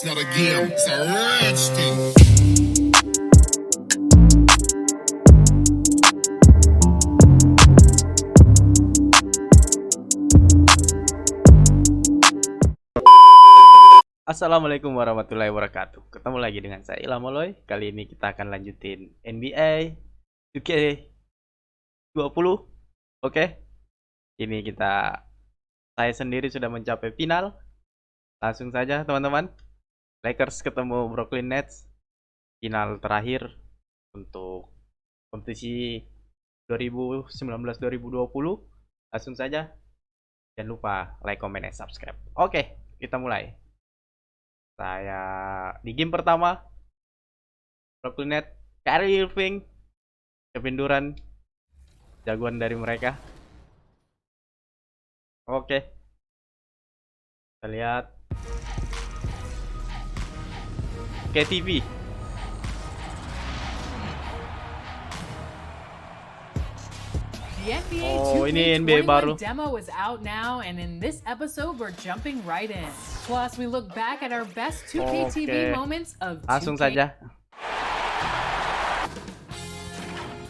It's not a game, it's a rich thing. Assalamualaikum warahmatullahi wabarakatuh. Ketemu lagi dengan saya Ilham Moloy. Kali ini kita akan lanjutin NBA 2K20. Oke. Ini saya sendiri sudah mencapai final. Langsung saja teman-teman. Lakers ketemu Brooklyn Nets. Final terakhir untuk kompetisi 2019-2020. Langsung saja. Jangan lupa like, comment, dan subscribe. Oke, kita mulai. Saya di game pertama Brooklyn Nets, Kyrie Irving, Kevin Durant, jagoan dari mereka. Oke, kita lihat KTV. Oh, ini NBA baru. Demo is out now, and in this episode we're jumping right in. Plus, we look back at our best 2K TV moments of 2K. Langsung saja.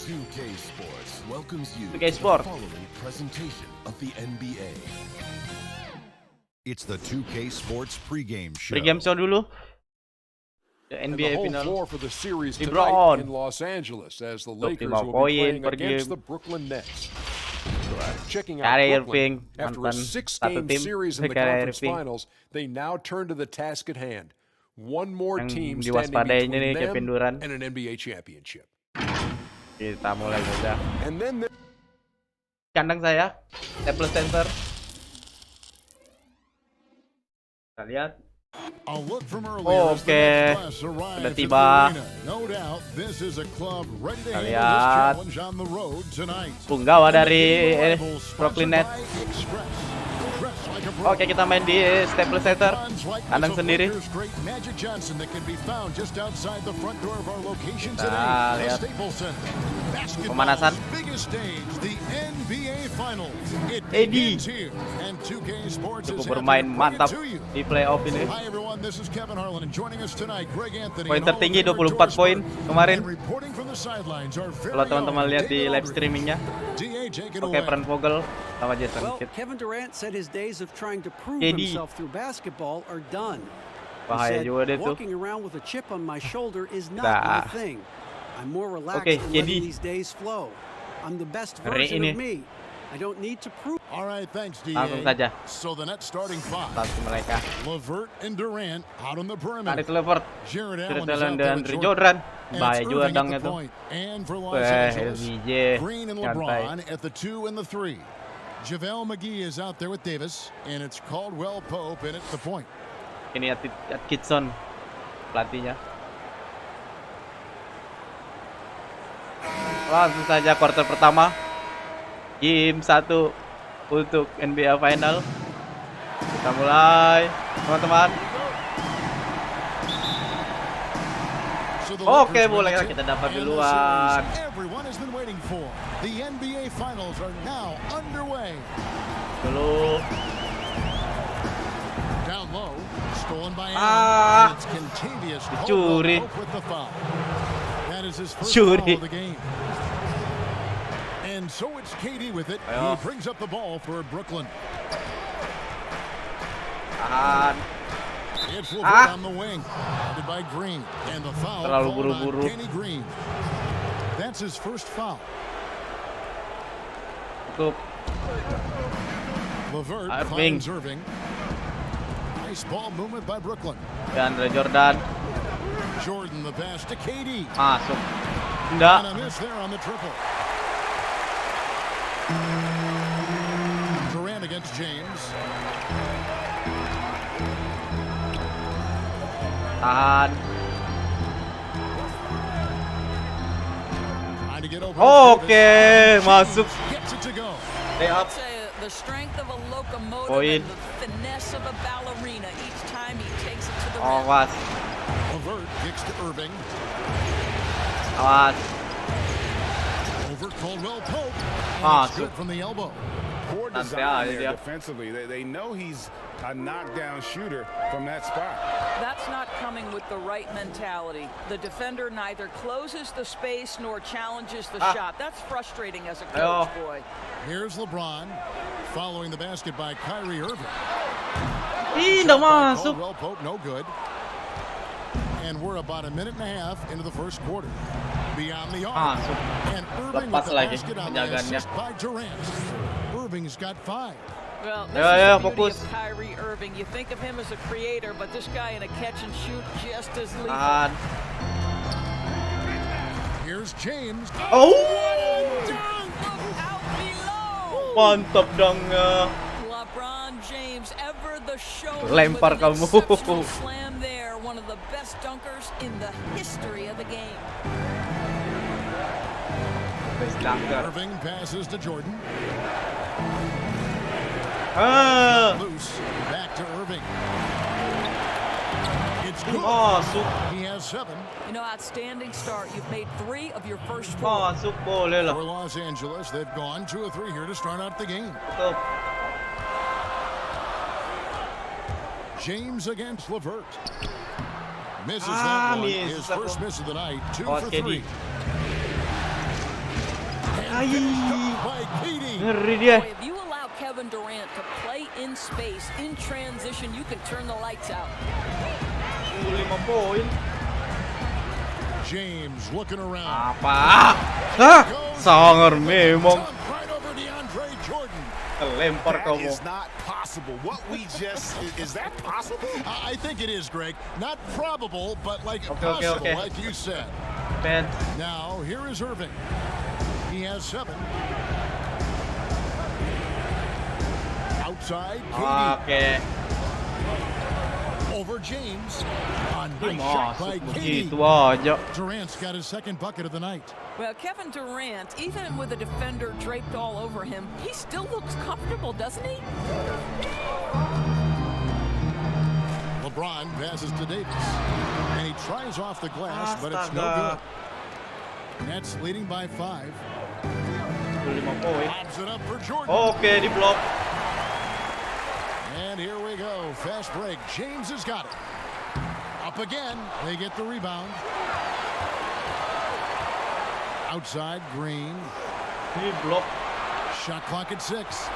2K Sports welcomes you 2K Sport. to the following presentation of the NBA. It's the 2K Sports pregame show. Pregame show dulu. The NBA and the final. floor for the series LeBron. tonight in Los Angeles as the Lakers will be playing per against game. the Brooklyn Nets. Checking Kyrie out Brooklyn, Irving, after a mantan 6-game tim. series in the Kyrie conference Irving. finals, they now turn to the task at hand. One more Yang team standing diwaspadainya nih, between Kevin them Durant. and an NBA championship. Kita mulai saja. And then Kandang saya, Staples Center. Kita lihat. Oke, sudah tiba. Kita lihat punggawa dari Brooklyn Nets. Oke, kita main di Staples Center, kandang sendiri. Kita lihat pemanasan. Edi cukup bermain mantap di playoff ini. Poin tertinggi 24 poin kemarin. Kalau teman-teman lihat di live streamingnya. Oke, Fran Vogel sama Jason Kidd. Kevin Durant said his days of trying to prove himself through basketball are done. Bahaya juga deh tuh. Walking around with a chip on my shoulder is not my thing. I'm more relaxed and letting these days flow. I'm the best version of me. I don't need to prove. All right, thanks, DA. Langsung saja. So the Nets starting five. Langsung mereka. LeVert and Durant out on the perimeter. Karis LeVert, Jared Jared Allen Allen dan Andre Jordan. Bahaya juga dangnya tuh. And for Los Angeles, LBJ, Green and LeBron at the 2 and the 3. JaVale McGee is out there with Davis, and it's Caldwell Pope in at the point. Ini Atkinson pelatihnya. Langsung saja kuarter pertama. Game 1 untuk NBA Final. Kita mulai, teman-teman. Oke, bolehlah kita dapat duluan. Everyone has been waiting for. The NBA Finals are now underway. Dulu. Down low, stolen by Allen. It's Contavious Curi. with the foul. That is his first foul of the game. And so it's KD with it. He brings up the ball for Brooklyn. It's LeVert on the wing, guarded by Green, and the foul called on Danny Green. That's his first foul. LeVert finds Irving. Nice ball movement by Brooklyn. Andre Jordan. Jordan the pass to KD. Masuk. Enggak. And a miss there on the triple. Durant against James. Tahan. Oke, masuk. Layup. Poin. Awas. Awas. Over Caldwell Pope. Masuk. From the elbow. Poor design there defensively. They know he's a knockdown shooter from that spot. That's not coming with the right mentality. The defender neither closes the space nor challenges the shot. That's frustrating as a coach, boy. Here's LeBron following the basket by Kyrie Irving. Tidak masuk. Well, Pope, no good. And we're about a minute and a half into the first quarter. Beyond the arc. And Irving with the basket on the assist by Durant. Irving's got 5. Well, this is the beauty of Kyrie Irving. You think of him as a creator, but this guy in a catch and shoot just as lethal. Here's James. Oh! Out below. Mantap dong. LeBron James, ever the show. Lempar kamu. Slam there, one of the best dunkers in the history of the game. Irving passes to Jordan. Loose. Back to Irving. It's good. He has 7. You know, outstanding start. You've made 3 of your first 4. Masuk boleh lah. For Los Angeles, they've gone 2 or 3 here to start out the game. James against LeVert. Misses that one. His first miss of the night. 2 for 3. By Katie. Boy, if you allow Kevin Durant to play in space, in transition, you can turn the lights out. 5 poin. James looking around. Apa? Hah? Sangar memang. Right over DeAndre Jordan. Lempar kamu. That is not possible. What we just is that possible? I think it is, Greg. Not probable, but like possible, like you said. Ben. Now here is Irving. He has 7. Outside, Katie. Over James. A nice shot by Katie. Durant's got his second bucket of the night. Well, Kevin Durant, even with a defender draped all over him, he still looks comfortable, doesn't he? LeBron passes to Davis. And he tries off the glass, but it's no good. Nets leading by 5. 5 poin. Pops it up for Jordan. Oke, di blok. And here we go. Fast break. James has got it. Up again. They get the rebound. Outside, Green. Di blok. Shot clock at 6.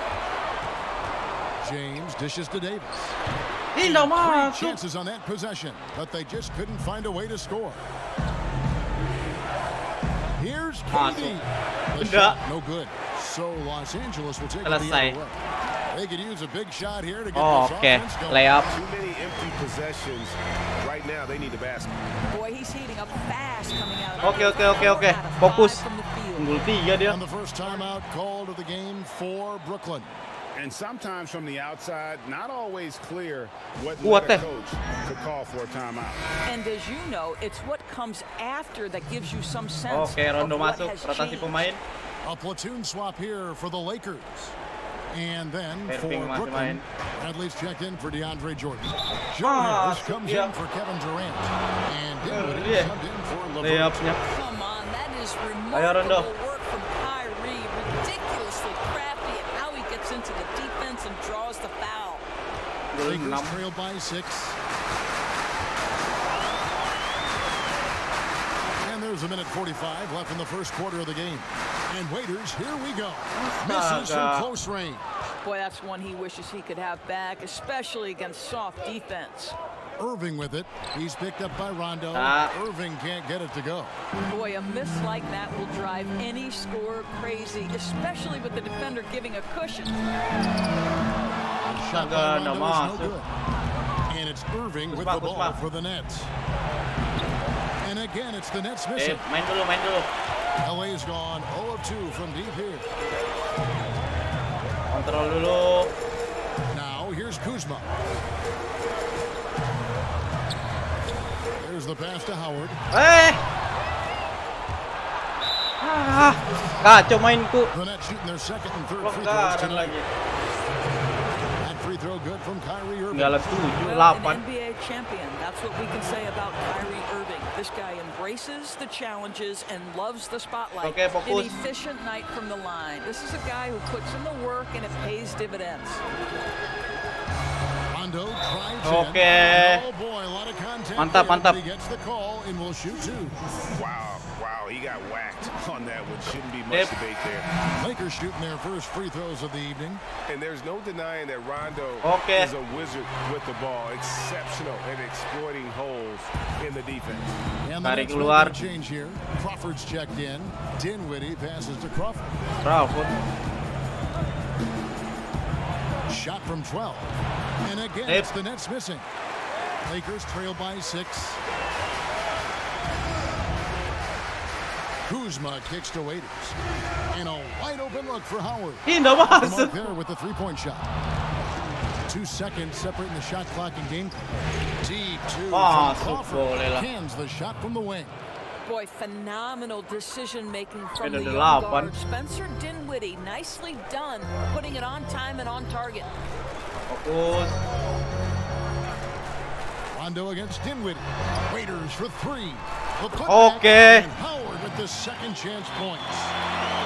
James dishes to Davis. Tidak 3 masuk. chances on that possession, but they just couldn't find a way to score. Here's Katie. The shot, no good. So Los Angeles will take it the other way. They could use a big shot here to get this offense going. Layup. Too many empty possessions. Right now, they need the basket. Boy, he's heating up fast coming out. Oke. Fokus. Unggul 3 dia. And the first timeout called of the game for Brooklyn. And sometimes from the outside, not always clear what the coach could call for a timeout. And as you know, it's what comes after that gives you some sense Oke, rondo of what masuk. has Rotasi changed. pemain. A platoon swap here for the Lakers. And then Irving for masih Brooklyn, main. Bradley's checked in for DeAndre Jordan. Jonas comes in for Kevin Durant. And Dinwiddie subbed in for LeVert. Layupnya. Come on, that is Ayo, Rondo. remarkable work from Kyrie. Ridiculously crafty at how he gets into the defense and draws the foul. Lakers trailed by 6. And there's a minute 45 left in the first quarter of the game. And waiters, here we go. Misses from close range. Boy, that's one he wishes he could have back, especially against soft defense. Irving with it. He's picked up by Rondo. Irving can't get it to go. Boy, a miss like that will drive any scorer crazy, especially with the defender giving a cushion. Shot by Rondo is no good. And it's Irving with the ball for the Nets. And again, it's the Nets missing. Main dulu. LA's gone 0 of 2 from deep here. Kontrol dulu. Now here's Kuzma. There's the pass to Howard. Kacau mainku. The Nets shooting their second and third free throws Pelanggaran tonight. lagi. That free throw good from Kyrie Irving. Tinggal 7, Well, 8. an NBA champion. That's what we can say about Kyrie Irving. This guy embraces the challenges and loves the spotlight. Okay, fokus. An efficient night from the line. This is a guy who puts in the work and it pays dividends. Rondo drives Oke. in. Oh boy, a lot of contact Mantap, there, mantap. but he gets the call and will shoot 2. Wow, he got whacked on that one. Shouldn't be much debate there. Lakers shooting their first free throws of the evening. And there's no denying that Rondo Okay. is a wizard with the ball. Exceptional at exploiting holes in the defense. And the Tarik Nets keluar. making a change here. Crawford's checked in. Dinwiddie passes to Crawford. Crawford. Shot from 12. And again, Yep. it's the Nets missing. Lakers trail by 6. Kuzma kicks to Waiters. And a wide open look for Howard. Ih, nggak Mark masuk. there with the three-point shot. 2 seconds separating the shot clock and game clock. Deep 2 Ah, from boleh Crawford. lah. Cans the shot from the wing. Boy, phenomenal decision-making from Ada the young 8. guard. Spencer Dinwiddie, nicely done, putting it on time and on target. Fokus. Rondo against Dinwiddie. Waiters for 3. The putback, Okay. and Howard with the second chance points.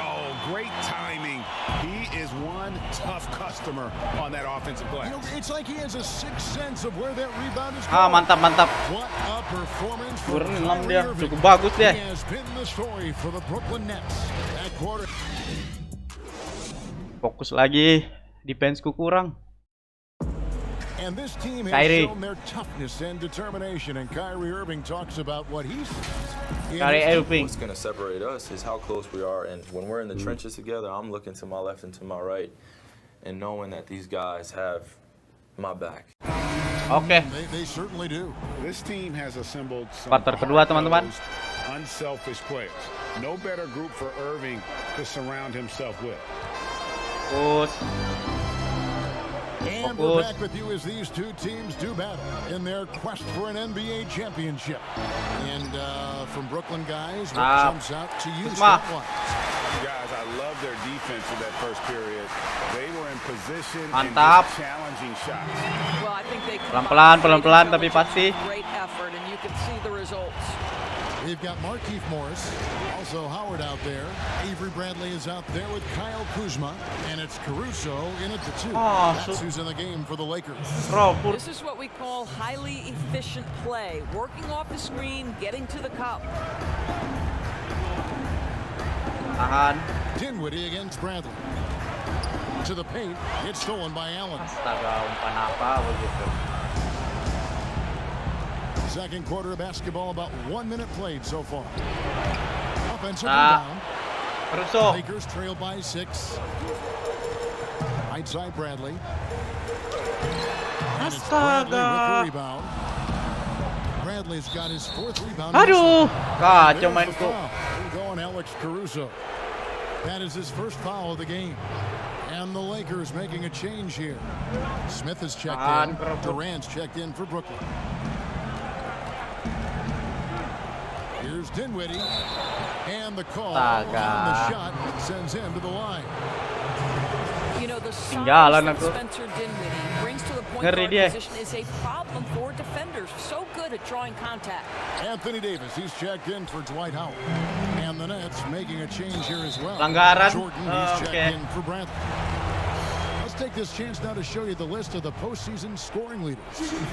Oh, great timing. He is one tough customer on that offensive glass. You know, it's like he has a sixth sense of where that rebound is Ah, going. mantap, mantap. What a performance from Turun 6 Kyrie dia. Irving. Cukup bagus dia. He has been the story for the Brooklyn Nets. That quarter. Fokus lagi. Defense-ku kurang. And this team has Kyrie. shown their toughness and determination. And Kyrie Irving talks about what he sees. in Kyrie his team. Irving. What's going to separate us is how close we are. And when we're in the trenches together, I'm looking to my left and to my right and knowing that these guys have my back. Oke. They certainly do. This team has assembled some Quarter kedua, teman-teman. hard-nosed, unselfish players. No better group for Irving to surround himself with. Fokus. And we're back with you as these two teams do battle in their quest for an NBA championship. And from Brooklyn guys, what jumps out to you, Kuzma. Guys, I love their defense in that first period. They were in position Mantap. and just challenging shots. Well, I think they Pelan-pelan, pelan-pelan, tapi pasti. great effort, and you can see the results. We've got Markieff Morris, also Howard out there. Avery Bradley is out there with Kyle Kuzma, and it's Caruso in at the 2. Oh, That's who's in the game for the Lakers. Crawford. This is what we call highly efficient play, working off the screen, getting to the cup. Tahan. Dinwiddie against Bradley. To the paint, it's stolen by Allen. Astaga, umpan apa begitu. Second quarter of basketball, about 1 minute played so far. Offensive Ah. rebound. Caruso. Lakers trail by 6. Right side Bradley. And it's Bradley with the Astaga. rebound. Bradley's got his 4th rebound. Aduh, kacau There's the mainku. foul. We're going Alex Caruso. That is his first foul of the game. And the Lakers making a change here. Smith has checked in. Durant's checked in for Brooklyn. Here's Dinwiddie. And the call on the shot sends him to the line. You know, the size Tinggalan that aku. Spencer Dinwiddie brings to the point Ngeri guard dia. position is a problem for defenders. So good at drawing contact. Anthony Davis, he's checked in for Dwight Howard. And the Nets making a change here as well. Pelanggaran. Jordan, he's checked Oke. in for Bradley. Let's take this chance now to show you the list of the postseason scoring leaders.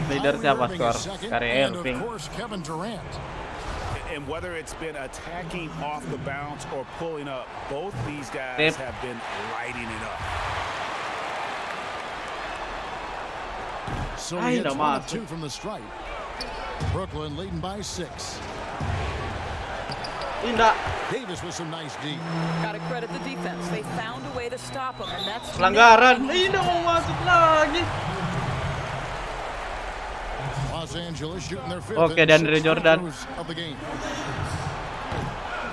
Leader Kyrie siapa Irving skor? is second, Kyrie and Irving. of course Kevin Durant. And whether it's been attacking off the bounce or pulling up, both these guys Yep. have been lighting it up. So Ay, he hits nggak 1 of masuk. 2 from the stripe. Brooklyn leading by 6. Indah. Davis with some nice D. Got to credit the defense. They found a way to stop him, and that's Pelanggaran. Indah mau masuk lagi. Los Angeles shooting their 5th Oke, and DeAndre 6th Jordan. free throws of the game.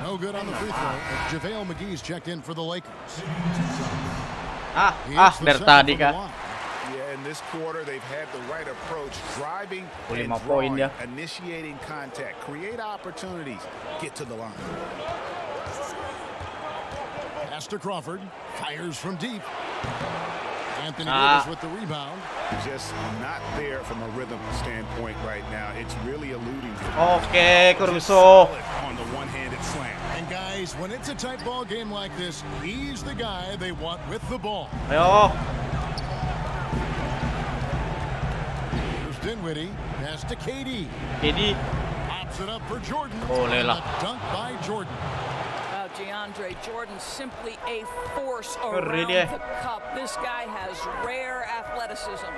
No good on the free throw. JaVale McGee's checked in for the Lakers. He hits the Dari second tadi from the kah? line. Yeah, in this quarter, they've had the right approach, driving and 5 poin drawing, dia. initiating contact, create opportunities, get to the line. Pass to Crawford. Fires from deep. Anthony Davis with the rebound. Just not there from a rhythm standpoint right now. It's really eluding him. Oke, Caruso. On the one-handed slam. And guys, when it's a tight ball game like this, he's the guy they want with the ball. Ayo. Here's Dinwiddie. Pass to KD. KD. Pops it up for Jordan. Boleh lah. Dunk by Jordan. DeAndre Jordan simply a force Keren around dia. the cup. This guy has rare athleticism.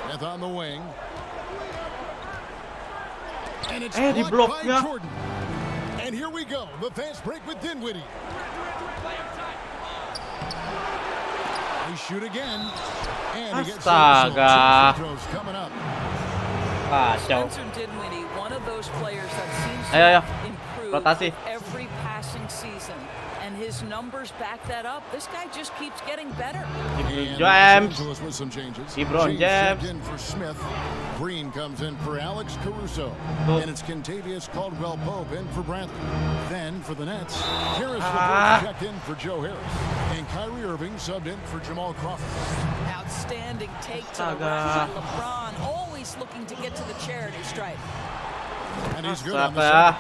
Smith on the wing. And it's di blocked by bloknya. Jordan. And here we go. The fast break with Dinwiddie. They shoot again. And he gets Astaga. two free throws coming up. Kacau. Spencer Dinwiddie, one of those players that seems to Ayo. improve Rotasi. with every passing season. And his numbers back that up. This guy just keeps getting better. And James. Los Angeles with some changes. LeBron James James. in for Smith. Green comes in for Alex Caruso. Oh. And it's Kentavious Caldwell-Pope in for Bradley. Then for the Nets, Harris checked in for Joe Harris. And Kyrie Irving subbed in for Jamal Crawford. Outstanding take to the Astaga. rim. LeBron always looking to get to the charity stripe. And he's good on the Astaga.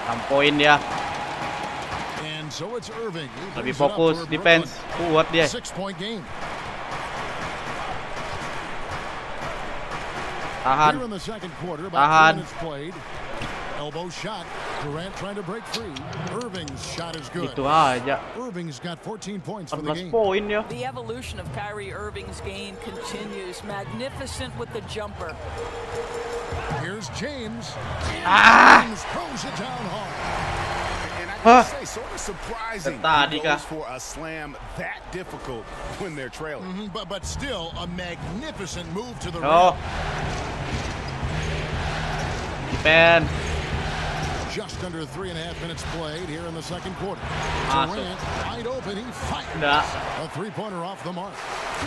second. 6 poin dia. And so it's Irving. He Lebih brings it up fokus for defense. Brooklyn. Kuat dia. 6-point game. Tahan. Here in the second quarter, Tahan. about 3 minutes played. Elbow shot. Durant trying to break free. Irving's shot is good. Itu aja. Irving's got 14 points for the 14 game. poin dia. The evolution of Kyrie Irving's game continues. Magnificent with the jumper. Here's James. James throws it down hard. And I gotta say, sort of surprising Tadi he kah? goes for a slam that difficult when they're trailing. But still a magnificent move to the Oh. rim. Defense. Just under 3.5 minutes played here in the second quarter. Masuk. Durant wide open. He fights. Enggak. A three-pointer off the mark.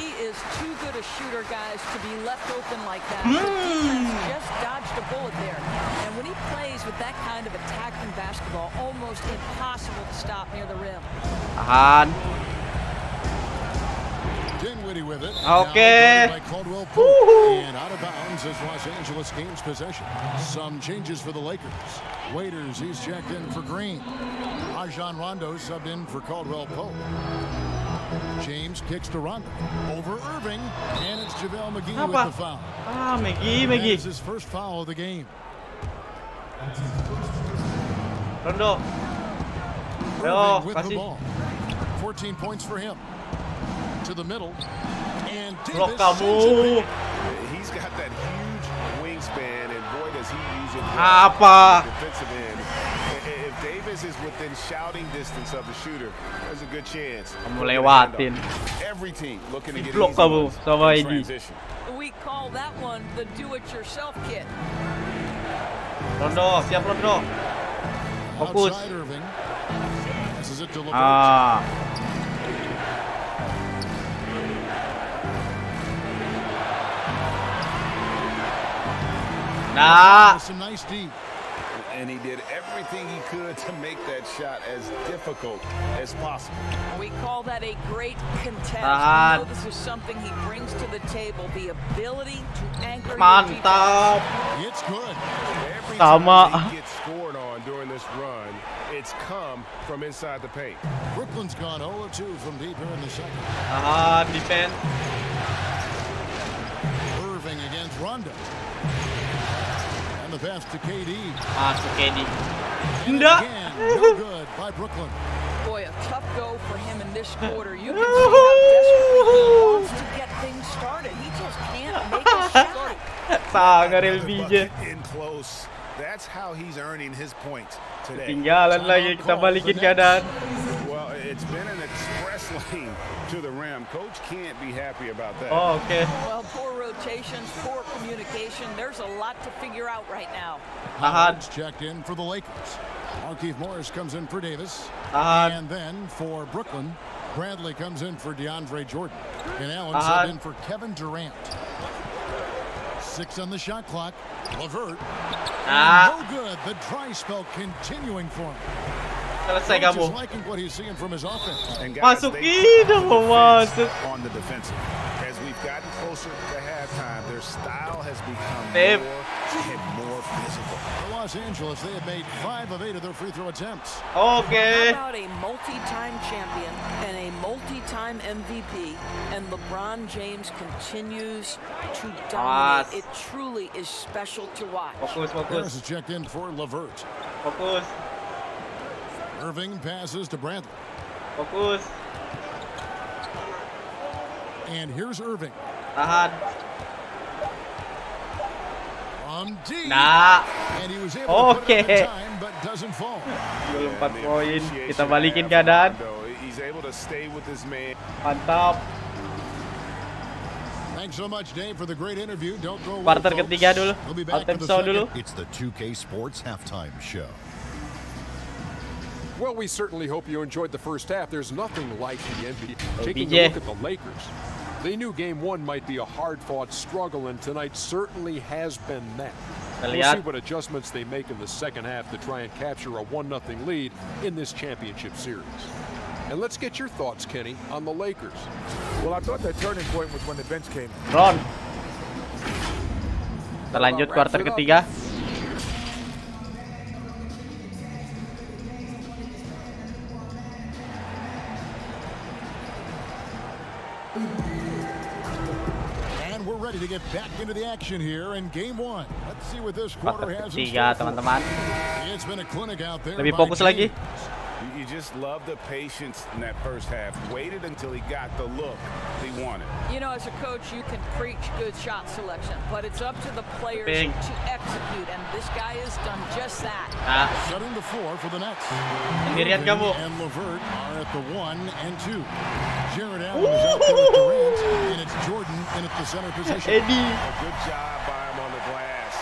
He is too good a shooter, guys, to be left open like that. The defense just dodged a bullet there. And when he plays with that kind of attacking basketball, almost impossible to stop near the rim. Tahan. Dinwiddie with it. Okay. Now guarded by Caldwell-Pope. And out of bounds as Los Angeles gains possession. Some changes for the Lakers. Waiters, he's checked in for Green. Rajon Rondo subbed in for Caldwell-Pope. James kicks to Rondo. Over Irving. And it's JaVale McGee with Apa? the foul. Maggie. That is his first foul of the game. Rondo. Ayo, Irving with the kasih. ball. 14 points for him. To the middle. And Blok Davis sends it kamu. back. He's got that huge wingspan, and boy, does he use it Apa? defensive end. If Davis is within shouting distance of the shooter, there's a good chance. Kamu lewatin. Every team looking to get Blok easy kamu ones sama in ini. transition. We call that one the do-it-yourself kit. Rondo, siap Rondo. Fokus. Outside Irving. Passes it to LeVert. Ah. Nah. Some nice deep. And he did everything he could to make that shot as difficult as possible. We call that a great contest. Tahan. We know this is something he brings to the table, the ability to anchor your Mantap. It's good. Every Sama. time he gets scored on during this run, it's come from inside the paint. Brooklyn's gone 0-2 from deep here in the second. Tahan defense. Irving against Rondo. And the pass to KD. Masuk KD. And Enggak. again, no good by Brooklyn. Boy, a tough go for him in this quarter. You can see how desperately he wants to get things started. He just can't make a shot. Sangar Another LBJ. bucket in close. That's how he's earning his points today. Tinggalan lagi, kita balikin keadaan. Well, it's been an express lane to the rim. Coach can't be happy about that. Oh, oke. Well, poor rotations, poor communication. There's a lot to figure out right now. Tahan. Howard's checked in for the Lakers. Markieff Morris comes in for Davis. Tahan. And then for Brooklyn, Bradley comes in for DeAndre Jordan. And Allen Tahan. subbed in for Kevin Durant. 6 on the shot clock. LeVert. Ah. No good. The dry spell continuing for him. Selesai kamu. liking what he's seeing from his offense. And guys, Masukin dong, masuk. on the defensive. As we've gotten closer to halftime, their style has become Tip. more and more physical. For Los Angeles, they have made 5 of 8 of their free throw attempts. Oke. How about a multi-time champion and a multi-time MVP, and LeBron James continues to dominate. It truly is special to watch. Fokus, Harris fokus, is checked in for Levert. fokus, Irving passes to Bradley. fokus. And here's Irving. Tahan. From deep. Nah. And he was able to put it Oke. in time, but doesn't fall. Gol 4 poin. Kita balikin keadaan. He's able to stay with his man. Mantap. Thanks so much, Dave, for the great interview. Don't go away, Quarter folks. ketiga dulu. We'll be back Halftime for the show second. dulu. It's the 2K Sports Halftime Show. Well, we certainly hope you enjoyed the first half. There's nothing like the NBA. Taking BJ. a look at the Lakers, they knew Game 1 might be a hard-fought struggle, and tonight certainly has been that. We'll see what adjustments they make in the second half to try and capture a 1-0 lead in this championship series. And let's get your thoughts, Kenny, on the Lakers. Well, I thought that turning point was when the bench came. Ron. Kita lanjut quarter ketiga. And we're ready to get back into the action here in Game 1. Let's see what this quarter Quarter has in ketiga, store for us. teman-teman. It's been a clinic out there. Lebih by fokus lagi. James. You just love the patience in that first half. Waited until he got the look he wanted. You know, as a coach, you can preach good shot selection, but it's up to the players Bing. to execute, and this guy has done just that. Nah, Setting the floor for the Nets. sendirian kamu. And Levert are at the 1 and 2. Jared Allen is out there with Durant, and it's Jordan in at the center position. Eddie. A good job by him on the glass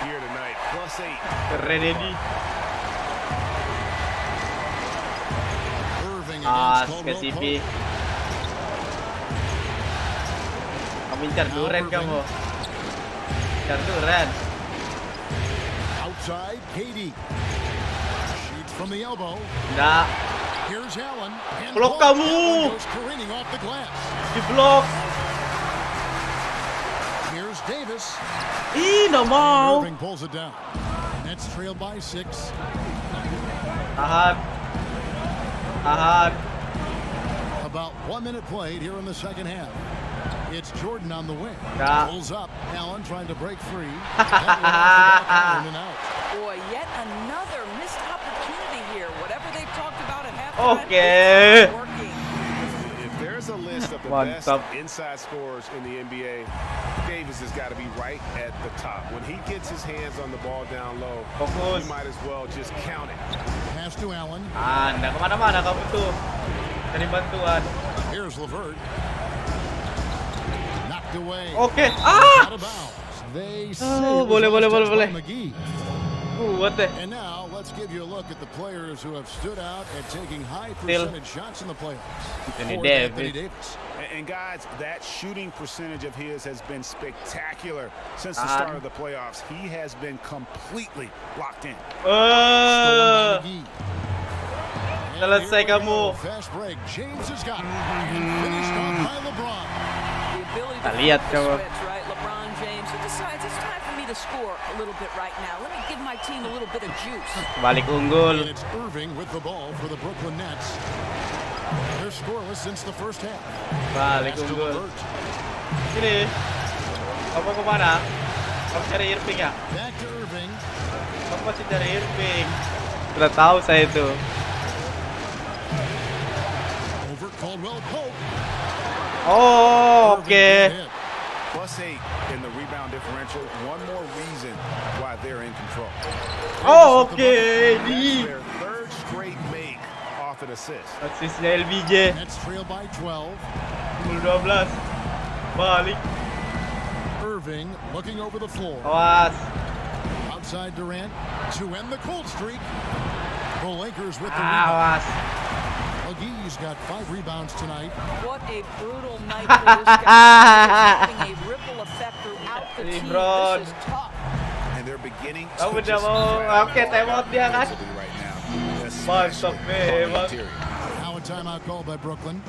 here tonight. +8. Keren Eddie. Irving Ah, against ke Caldwell CP. Pope. Kamu incar Duren kamu. Incar Duren. Outside, KD. Shoots from the elbow. Nah, Here's Allen. And Blok blocked. kamu. Allen goes careening off the glass. di blok. Here's Davis. Ih, nggak mau. Irving pulls it down. Nets trail by 6. Tahan. Tahan. About 1 minute played here in the second half. It's Jordan on the wing. Nah. Pulls up. Allen trying to break free. Allen and out. Boy, yet another missed opportunity here. Whatever they've talked about at halftime, Oke. it's working. If there's a list of the Mantap. best inside scorers in the NBA, Davis has got to be right at the top. When he gets his hands on the ball down low, Fokus. you might as well just count it. Pass to Allen. Anda kemana-mana kamu tuh. Cari bantuan. Here's Levert. Knocked away. Oke. Out of bounds. They say Oh, it was boleh, last boleh, touched boleh. by McGee. Kuat deh. And now let's give you a look at the players who have stood out at taking high Still. percentage shots in the playoffs. Anthony For Davis. Anthony Davis. And guys, that shooting percentage of his has been spectacular since the Tahan. start of the playoffs. He has been completely locked in. Stolen by McGee. And Selesai here we kamu. go. Fast break. James has got it. And finished off by LeBron. The ability Nah, to lihat flip the kamu. switch, right? LeBron James, he decides it's time for me to score a little bit right now. Let me give my team a little bit of juice. Balik unggul. And it's Irving with the ball for the Brooklyn Nets. They're scoreless since the first half. Balik Pass to unggul. Levert. Sini. Kamu kemana? Kamu cari Irving ya? Back to Irving. Kamu masih cari Irving. Sudah tahu saya itu. Over Caldwell Pope. Oh, Irving oke. got hit. +8 in the rebound differential. One more reason why they're in control. Oh, oke. That's Di. their third straight make off an assist. Asisnya LBJ. Nets trail by 12. 12. Balik. Irving looking over the floor. Awas. Outside Durant to end the cold streak. The Lakers with the rebound. Awas. McGee's got 5 rebounds tonight. What a brutal night for this guy. It's having a ripple effect throughout the team. LeBron. This is tough. And they're beginning Kamu to udah just mau grab oke the ball timeout dia kan? defensively right now, Mantap memang. Now a timeout call by Brooklyn.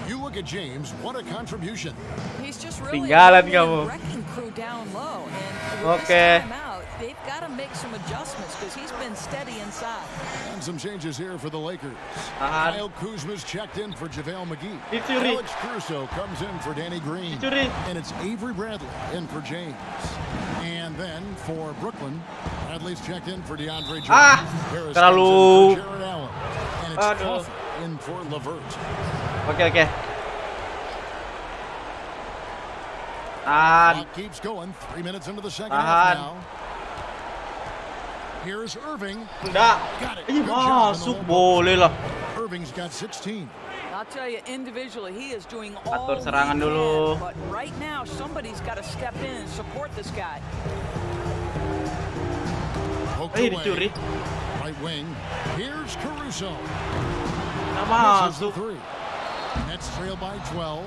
You look at James, what a contribution. He's just really Tinggalan a kamu. wrecking crew down low, and with this timeout, they've got to make some adjustments because he's been steady inside. And some changes here for the Lakers. Kyle Kuzma's checked in for JaVale McGee. Dicuri. Alex Caruso comes in for Danny Green. Dicuri. And it's Avery Bradley in for James. And then for Brooklyn, Bradley's checked in for DeAndre Jordan. Harris terlalu. comes in for Jared Allen. And it's Crawford in for LeVert. Oke. Clock keeps going. 3 minutes into the second half now. Here's Irving. Enggak. Ih, masuk boleh lah. Irving's got 16. I'll tell you, individually, he is doing all Atur serangan dulu. but right now, somebody's got to step in and support this guy. Dicuri. Right wing. Here's Caruso. Nggak masuk. Nets trail by 12.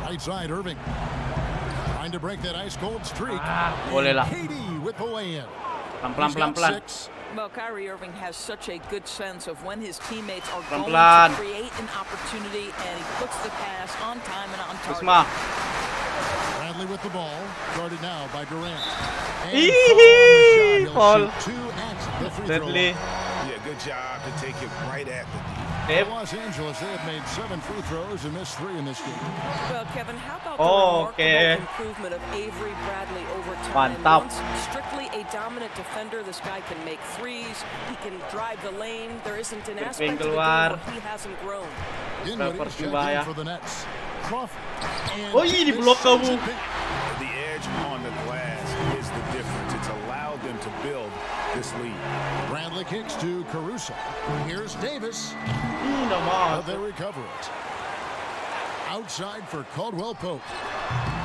Right side, Irving. Trying to break that ice-cold streak. Boleh lah. KD with the lay-in. Pelan-pelan. Well, Kyrie Irving has such a good sense of when his teammates are going Pelan-pelan. to create an opportunity, and he puts the pass on time and on target. Kusma. Bradley with the ball. Guarded now by Durant. Foul. Two at the free throw line. Yeah, good job to take it right at the Los Angeles, they have made 7 free throws and missed 3 in this game. Well, Kevin, how about the remarkable improvement of Avery Bradley over time? Mantap. Once strictly a dominant defender, this guy can make threes. He can drive the lane. There isn't an aspect of the game where he hasn't grown. Dinwiddie's checked in for the Nets. Crawford. Oh, ini blok kamu. The edge on the glass is the difference. It's allowed them to build this lead. Bradley kicks to Caruso. Here's Davis. Nggak masuk. They recover it. Outside for Caldwell Pope.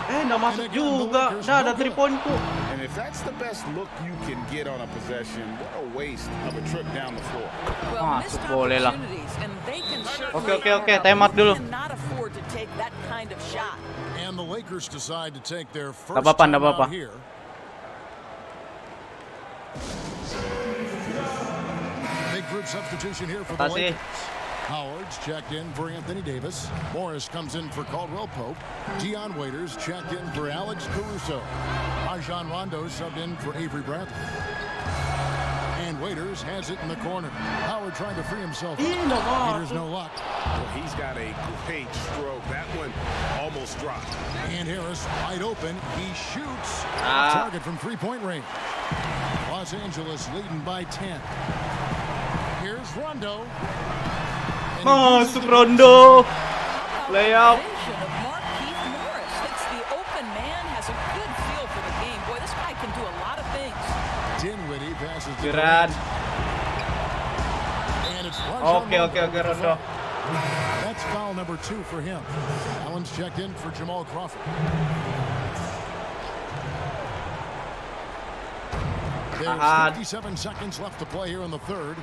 Nggak masuk juga. Nah, ada 3-pointku. And if that's the best look you can get on a possession, what a waste of a trip down the floor. Well, missed opportunities, and they can certainly Oke, timeout dulu. cannot afford to take that kind of shot. And the Lakers decide to take their first Nggak apa-apa. timeout here. Big group substitution here for the Lakers. Howard's checked in for Anthony Davis. Morris comes in for Caldwell Pope. Dion Waiters checked in for Alex Caruso. Rajon Rondo subbed in for Avery Bradley. And Waiters has it in the corner. Howard trying to free himself. Waiters no luck. Well, he's got a great stroke. That one almost dropped. And Harris wide open. He shoots. Target from three-point range. Los Angeles leading by 10. Here's Rondo. Masuk Rondo. Layup. It's the open man, has a good feel for the game. Boy, this guy can do a lot of things. Dinwiddie passes to Durant. And it's Oke, Rondo. That's foul number 2 for him. Allen's checked in for Jamal Crawford. There's 57 seconds left to play here in the third.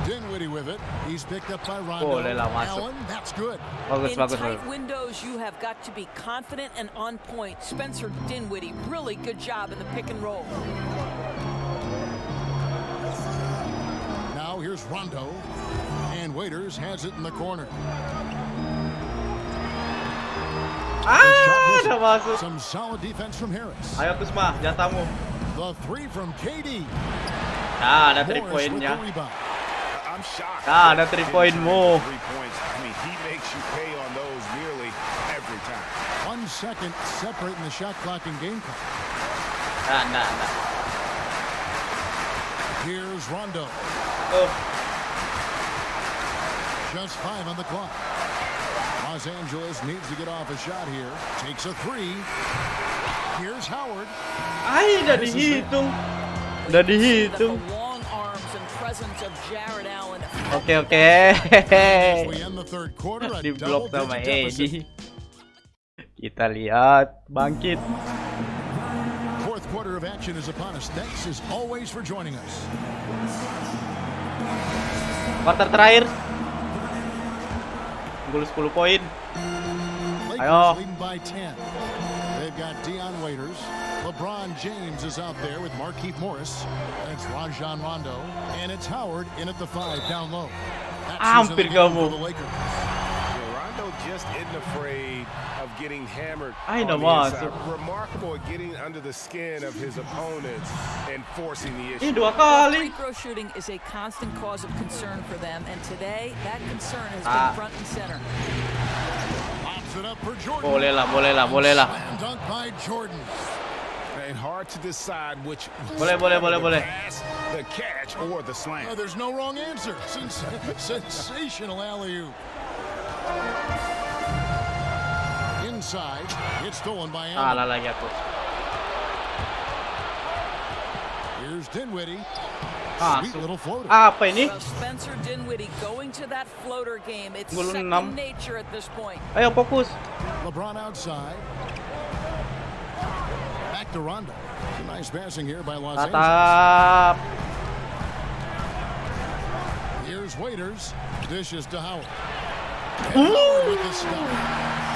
Dinwiddie with it. He's picked up by Rondo. Allen, that's good. In tight windows, you have got to be confident and on point. Spencer Dinwiddie, really good job in the pick and roll. Now here's Rondo. And Waiters has it in the corner. Udah masuk. Some solid defense from Harris. Ayo Kusma, jatamu. The 3 from KD. Ada 3-pointnya. I'm shocked. Ada 3-pointmu. 3 points. I mean, he makes you pay on those nearly every time. 1 second separating the shot clock and game clock. Nah. Here's Rondo. Just 5 on the clock. Los Angeles needs to get off a shot here. Takes a 3. Here's Howard. Udah dihitung. Udah dihitung. Oke. Di blok sama Edi. Kita lihat bangkit. Fourth quarter of action is upon us. Thanks as always for joining us. Quarter terakhir. Unggul 10 poin. Ayo. Leading by 10. They've got Dion Waiters, LeBron James is out there with Markieff Morris. And it's Rajon Rondo. And it's Howard in at the 5 down low. Hampir kamu. Rondo just isn't afraid of getting hammered. I know, remarkable at getting under the skin of his opponents and forcing the issue. Dua kali. Free throw shooting is a constant cause of concern for them, and today that concern has been front and center. Pops it up for Jordan. Boleh lah. Slam dunk by Jordan. And hard to decide which Boleh. pass, the catch, or the slam. Oh, there's no wrong answer. Sensational alley-oop. Inside, it's stolen by Allen. Salah lagi aku. Here's Dinwiddie. Sweet Masuk. little floater. Apa ini? Well, Spencer Dinwiddie going to that floater game. It's Gol second 6. nature at this point. Ayo fokus. LeBron outside. Back to Rondo. Nice passing here by Los Angeles. Tatap. Here's Waiters. Dishes to Howard. And Howard with the stop.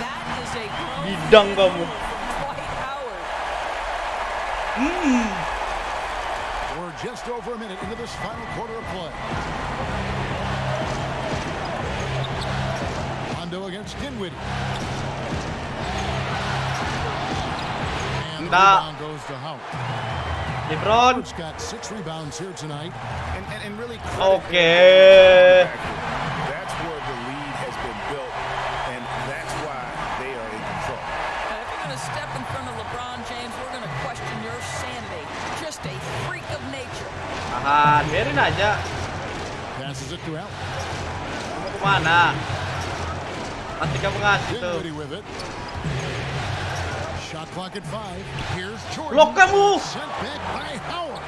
That is a grown Bidang kamu. Dwight Howard. We're just over a minute into this final quarter of play. Rondo against Dinwiddie. And the rebound goes to Howard. LeBron. Howard's got 6 rebounds here tonight. And really Okay. that's where the lead has been built, and that's why they are in control. Now, if you're going to step in front of LeBron James, we're going to question your sanity. Just a freak of nature. Tahan, biarin aja. Passes it to Allen. Mau kemana? Pasti kamu ngasih tuh. Dinwiddie with it. Shot clock at 5. Here's Jordan. Blok kamu. Sent back by Howard.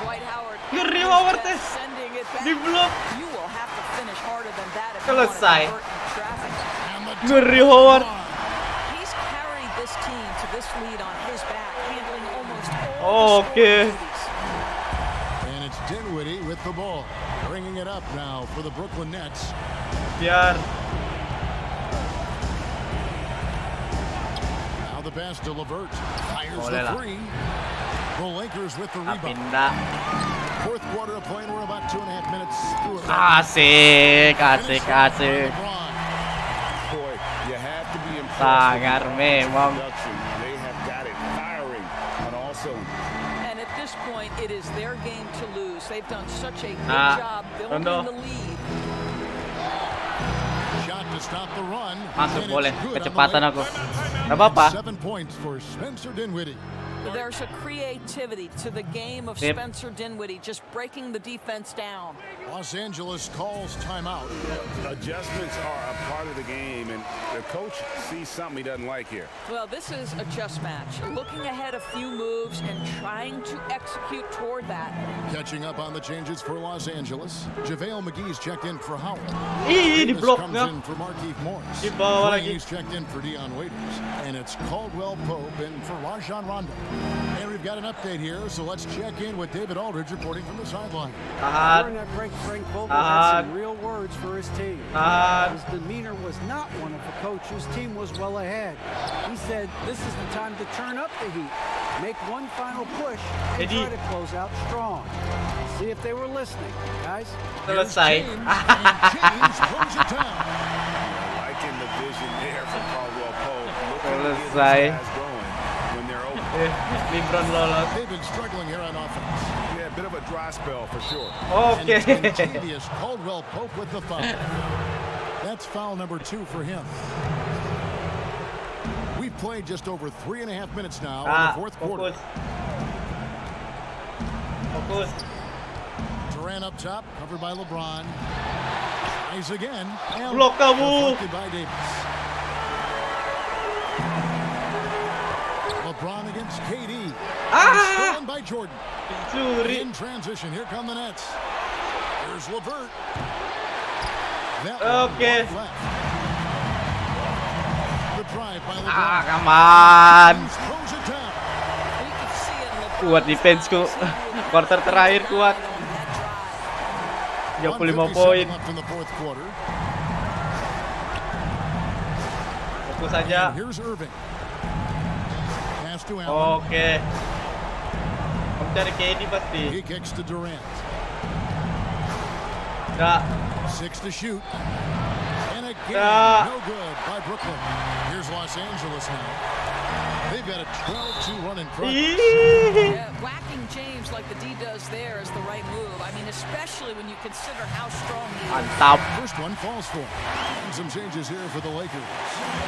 Dwight Howard. Ngeri Howard teh. Sending it back. Di blok. You will have to finish harder than that if you want to Selesai. convert in traffic. And the Ngeri Howard. He's carried this team to this lead on his back, handling almost all the Okay. scoring duties. And it's Dinwiddie with the ball. Bringing it up now for the Brooklyn Nets. Biar. Now the pass to LeVert. Fires Boleh the lah. 3. The Lakers with the rebound. Pindah. Fourth quarter of play, and we're about 2.5 minutes through it. Asik. LeBron. Boy, you have to be impressed. Sangar with memang. production. They have got it firing on all cylinders. And at this point, it is their game to lose. They've done such a good job building Rondo. the lead. Shot to stop the run. Masuk And boleh. it's good on the Kecepatan way. aku. Gak apa-apa. 7 points for Spencer Dinwiddie. There's a creativity to the game of Yep. Spencer Dinwiddie, just breaking the defense down. Los Angeles calls timeout. Adjustments are a part of the game, and the coach sees something he doesn't like here. Well, this is a chess match. Looking ahead a few moves and trying to execute toward that. Catching up on the changes for Los Angeles. JaVale McGee's checked in for Howard. Ih, di Davis blok comes nggak? in for Markieff Morris. Di bawah lagi. Green's checked in for Dion Waiters. And it's Caldwell Pope in for Rajon Rondo. And we've got an update here, so let's check in with David Aldridge reporting from the sideline. Tahan. During that break, Frank Vogel had some real words for his team. Tahan. His demeanor was not one of the coach whose team was well ahead. He said, this is the time to turn up the heat, make one final push, and Jadi- try to close out strong. See if they were listening, guys. Selesai. James throws it down. Liking the vision there from Caldwell Pope. Looking to get these Selesai. guys going when they're open. LeBron lolos. They've been struggling here on offense. Yeah, a bit of a dry spell for sure. And Oke. it's Contavious Caldwell Pope with the foul. That's foul number 2 for him. We've played just over 3.5 minutes now in the fourth quarter. Fokus. Durant up top, covered by LeBron. Tries again. And Blok kamu. deflected by Davis. LeBron against KD. Stolen by Jordan. Curi. In transition, here come the Nets. Here's LeVert. That Okay. one left. The drive by LeBron. Come on. Throws it down. You can see it in LeBron. Kuat defenseku. Quarter terakhir kuat. 35 poin. Left in the fourth quarter. Fokus saja. And here's Irving. Pass to Allen. Oke. Kamu cari KD pasti. He kicks to Durant. Nggak. 6 to shoot. And again, no good by Brooklyn. Here's Los Angeles now. They've got a 12-2 run in front. Yeah, whacking James like the D does there is the right move. I mean, especially when you consider how strong he is. Mantap. First one falls for him. And some changes here for the Lakers.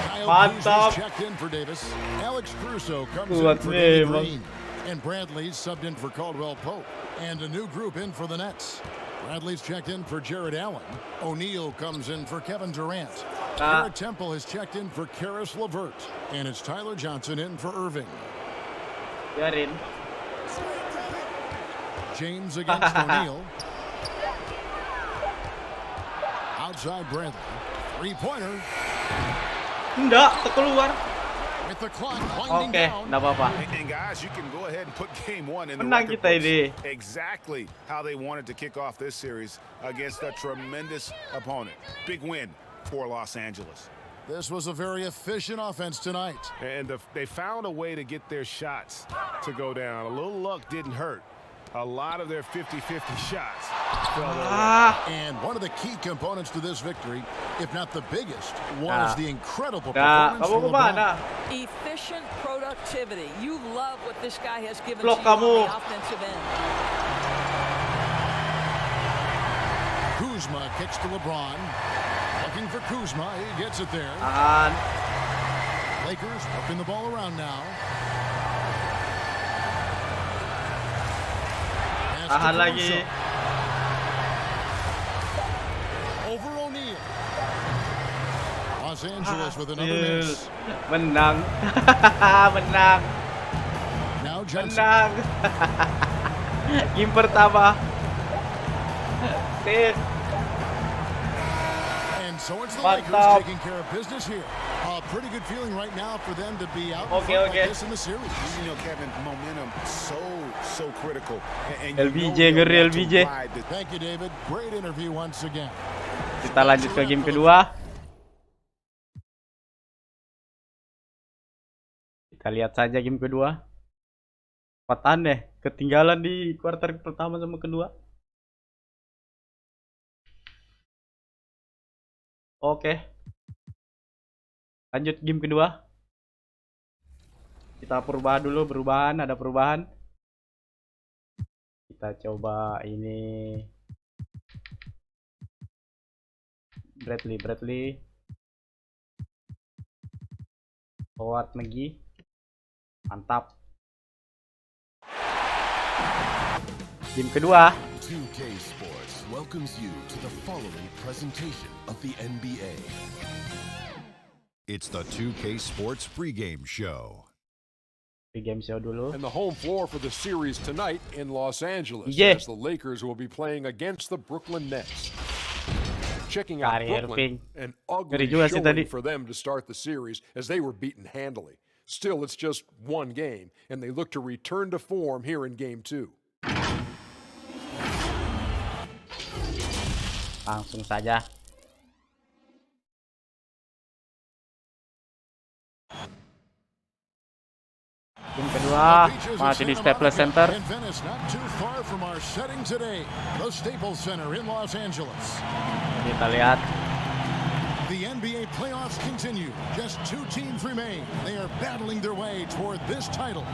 Kyle Mantap. Kuzma's checked in for Davis. Alex Caruso comes in for Danny Green. And Bradley's subbed in for Caldwell Pope. And a new group in for the Nets. Bradley's checked in for Jared Allen. O'Neal comes in for Kevin Durant. Garrett Temple has checked in for Karis LeVert. And it's Tyler Johnson in for Irving. Biarin. James against O'Neal. Outside Bradley. Three-pointer. Enggak, keluar. With the clock winding down. Enggak apa-apa. And guys, you can go ahead and put game one in the Menang record kita books. ini. Exactly how they wanted to kick off this series against a tremendous opponent. Big win for Los Angeles. This was a very efficient offense tonight. And they found a way to get their shots to go down. A little luck didn't hurt. A lot of their 50-50 shots fell their way. And one of the key components to this victory, if not the biggest, was the incredible performance from LeBron. Efficient productivity. You love what this guy has given Blok to you kamu. on the offensive end. Kuzma kicks to LeBron. Looking for Kuzma. He gets it there. Tahan. Lakers working the ball around now. Tahan lagi. Over O'Neal. Los Angeles with another miss. Menang. Menang. Now Johnson. Menang. Game pertama. Sip. And so it's the Mantap. Lakers taking care of business here. A pretty good feeling right now for them to be out in front like this in the series. You know, Kevin, momentum so critical. And LBJ, ngeri LBJ. Thank you, David. Great interview once again. Kita lanjut ke game kedua. Kita lihat saja game kedua. Sempat aneh, ketinggalan di kuarter pertama sama kedua. Oke. Lanjut game kedua. Kita perubahan, ada perubahan. Kita coba ini Bradley. Howard lagi. Mantap. Game kedua. 2K Sports welcomes you to the following presentation of the NBA. It's the 2K Sports pregame show. Pregame show dulu. And the home floor for the series tonight in Los Angeles as the Lakers will be playing against the Brooklyn Nets. Checking out Brooklyn, an ugly showing for them to start the series as they were beaten handily. Still, it's just one game, and they look to return to form here in Game 2. Langsung saja. Game kedua masih di Staples Center. Kita lihat. The NBA playoffs continue. Just 2 teams remain. They are battling their way toward this title.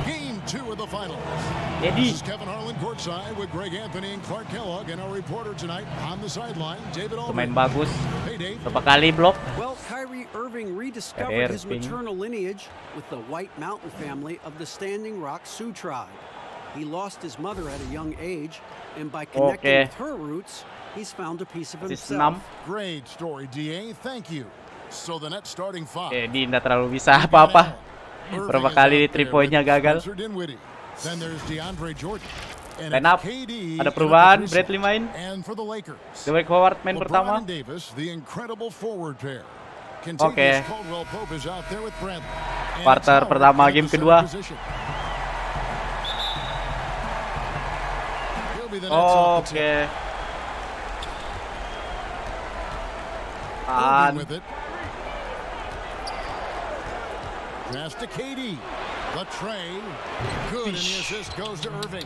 Game 2 of the finals. This is Kevin Harlan courtside with Greg Anthony and Clark Kellogg, and our reporter tonight on the sideline, David Aldridge. Pemain bagus. Berapa kali blok? Well, Kyrie Irving rediscovered his maternal lineage with the White Mountain family of the Standing Rock Sioux tribe. He lost his mother at a young age, and by connecting with her roots, he's found a piece of himself. Great story, DA. Thank you. So the net starting 5. Jadi tidak terlalu bisa apa-apa. Berapa kali 3-pointnya gagal. Then there's DeAndre Jordan. Line up. Ada perubahan. Bradley main. Dwight Howard main pertama. Oke. Quarter pertama game kedua. Oke. Pass to KD. The tray. Good, and the assist goes to Irving.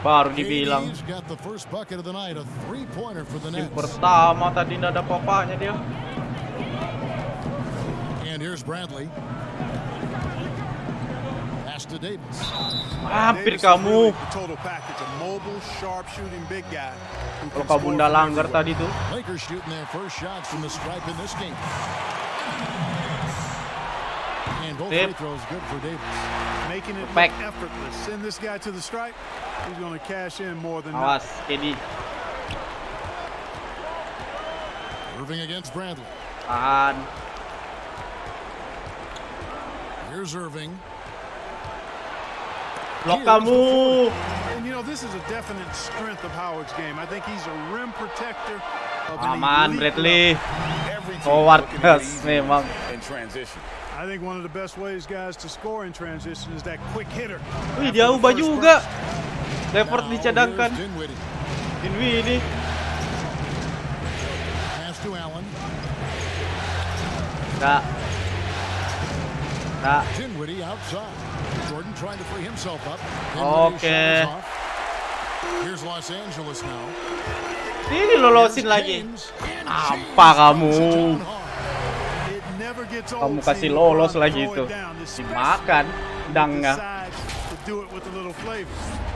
Baru dibilang. KD's got the first bucket of the night, a three-pointer for the Game Nets. pertama tadi nggak ada apa-apanya dia. And here's Bradley. Pass to Davis. Hampir kamu. Total package, a mobile, sharp shooting big guy. Kalau kamu nggak langgar tadi tuh. Lakers shooting their first shots from the stripe in this game. And both free throws good for Davis. Making it look effortless. Send this guy to the stripe. He's going to cash in more than Awas, KD. Irving against Bradley. Tahan. Here's Irving. Blok kamu. And you know, this is a definite strength of Howard's game. I think he's a rim protector of an Aman, elite Bradley. level. Forward memang. In transition. I think one of the best ways, guys, to score in transition is that quick hitter. Wih, dia ubah juga. Levert dicadangkan. Dinwiddie. Pass to Allen. Nggak. Dinwiddie outside. Jordan trying to free himself up. Oke. Here's Los Angeles now. Ini lolosin lagi. Apa kamu? Kamu kasih lolos lagi itu. Dimakan dangnya.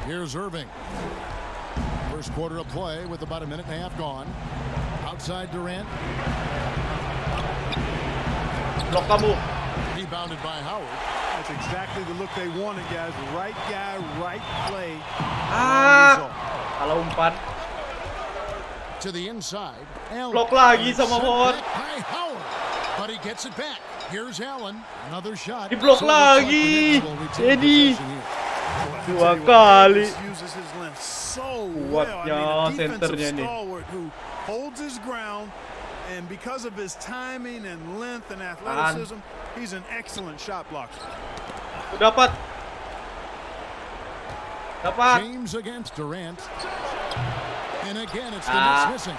Here's Irving. First quarter of play with about a minute and a half gone. Outside Durant. Blok kamu. Rebounded by Howard. That's exactly the look they wanted, guys. Right guy, right play. Kalau umpan. To the inside. Blok lagi sama Howard. But he gets it back. Here's Allen. Another shot. Diblok lagi. Jadi 2 kali. Kuatnya senternya nih. Holds his ground, and because of his timing and length and athleticism, he's an excellent shot blocker. Dapat. James against Durant. And again, it's the Knicks missing.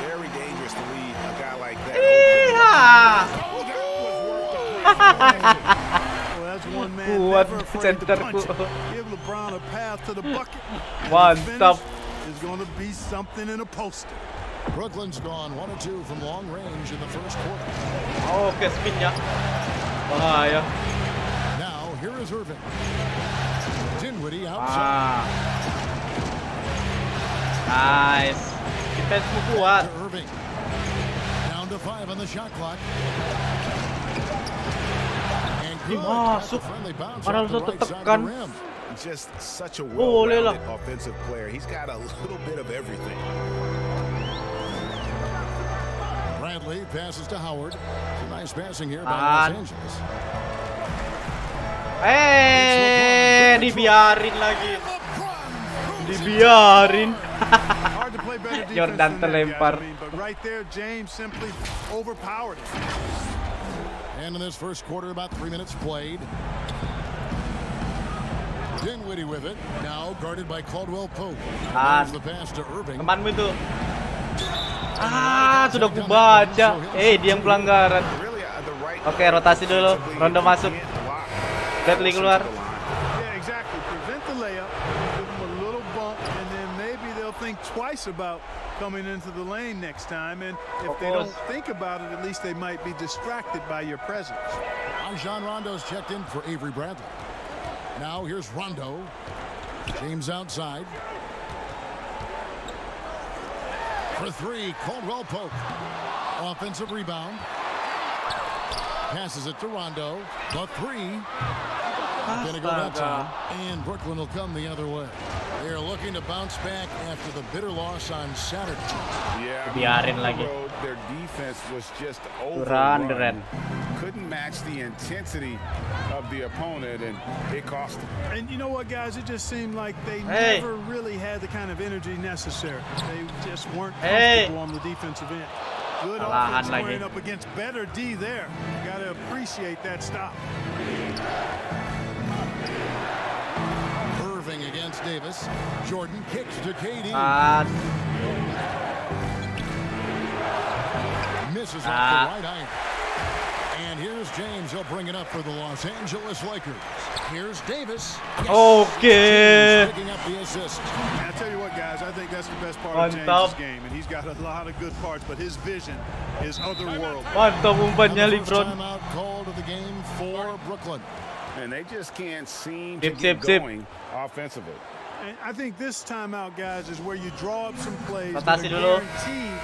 Very dangerous to lead a guy like that. Well, that's one man never afraid to punch it. Give LeBron a path to the bucket. Mantap. Is going to be something in a poster. Brooklyn's gone 1 of 2 from long range in the first quarter. Oke, spinnya. Bahaya. Now, here is Irving. Dinwiddie outside. Nice. Defense kuat. Irving. Down to 5 on the shot clock. And good. Masuk. Padahal sudah tertekan. Just such a well-rounded offensive player. He's got a little bit of everything. Bradley passes to Howard. Nice passing here by Los Angeles. Dibiarin lagi. Dibiarin. Jordan terlempar. But right there, James simply overpowered it. And in this first quarter, about 3 minutes played. Dinwiddie with it. Now guarded by Caldwell Pope. There's the pass to Irving. Temanmu itu. Sudah kubaca. Dia yang pelanggaran. Oke, rotasi dulu. Ronde masuk. Bradley keluar. Yeah, exactly. Prevent the layup. Give them a little bump, and then maybe they'll think twice about coming into the lane next time. And if they don't think about it, at least they might be distracted by your presence. Rajon Rondo's checked in for Avery Bradley. Now here's Rondo. James outside. For 3, Caldwell Pope. Offensive rebound. Passes it to Rondo. The 3. Gonna go that time. And Brooklyn will come the other way. They're looking to bounce back after the bitter loss on Saturday. Yeah, biarin lagi. Their defense was just overrun. Couldn't match the intensity of the opponent, and it cost them. And you know what, guys? It just seemed like they never really had the kind of energy necessary. They just weren't comfortable on the defensive end. Good offense squaring up against better D there. Got to appreciate that stop. Irving against Davis. Jordan kicks to KD. Misses off the right iron. And here's James. He'll bring it up for the Los Angeles Lakers. Here's Davis. Yes. Okay. Picking up the assist. And I tell you what, guys, I think that's the best part of James' game, and he's got a lot of good parts, but his vision is otherworldly. Mantap umpannya LeBron. Timeout called of the game for Brooklyn. And they just can't seem to get going offensively. And I think this timeout, guys, is where you draw up some plays that are guaranteed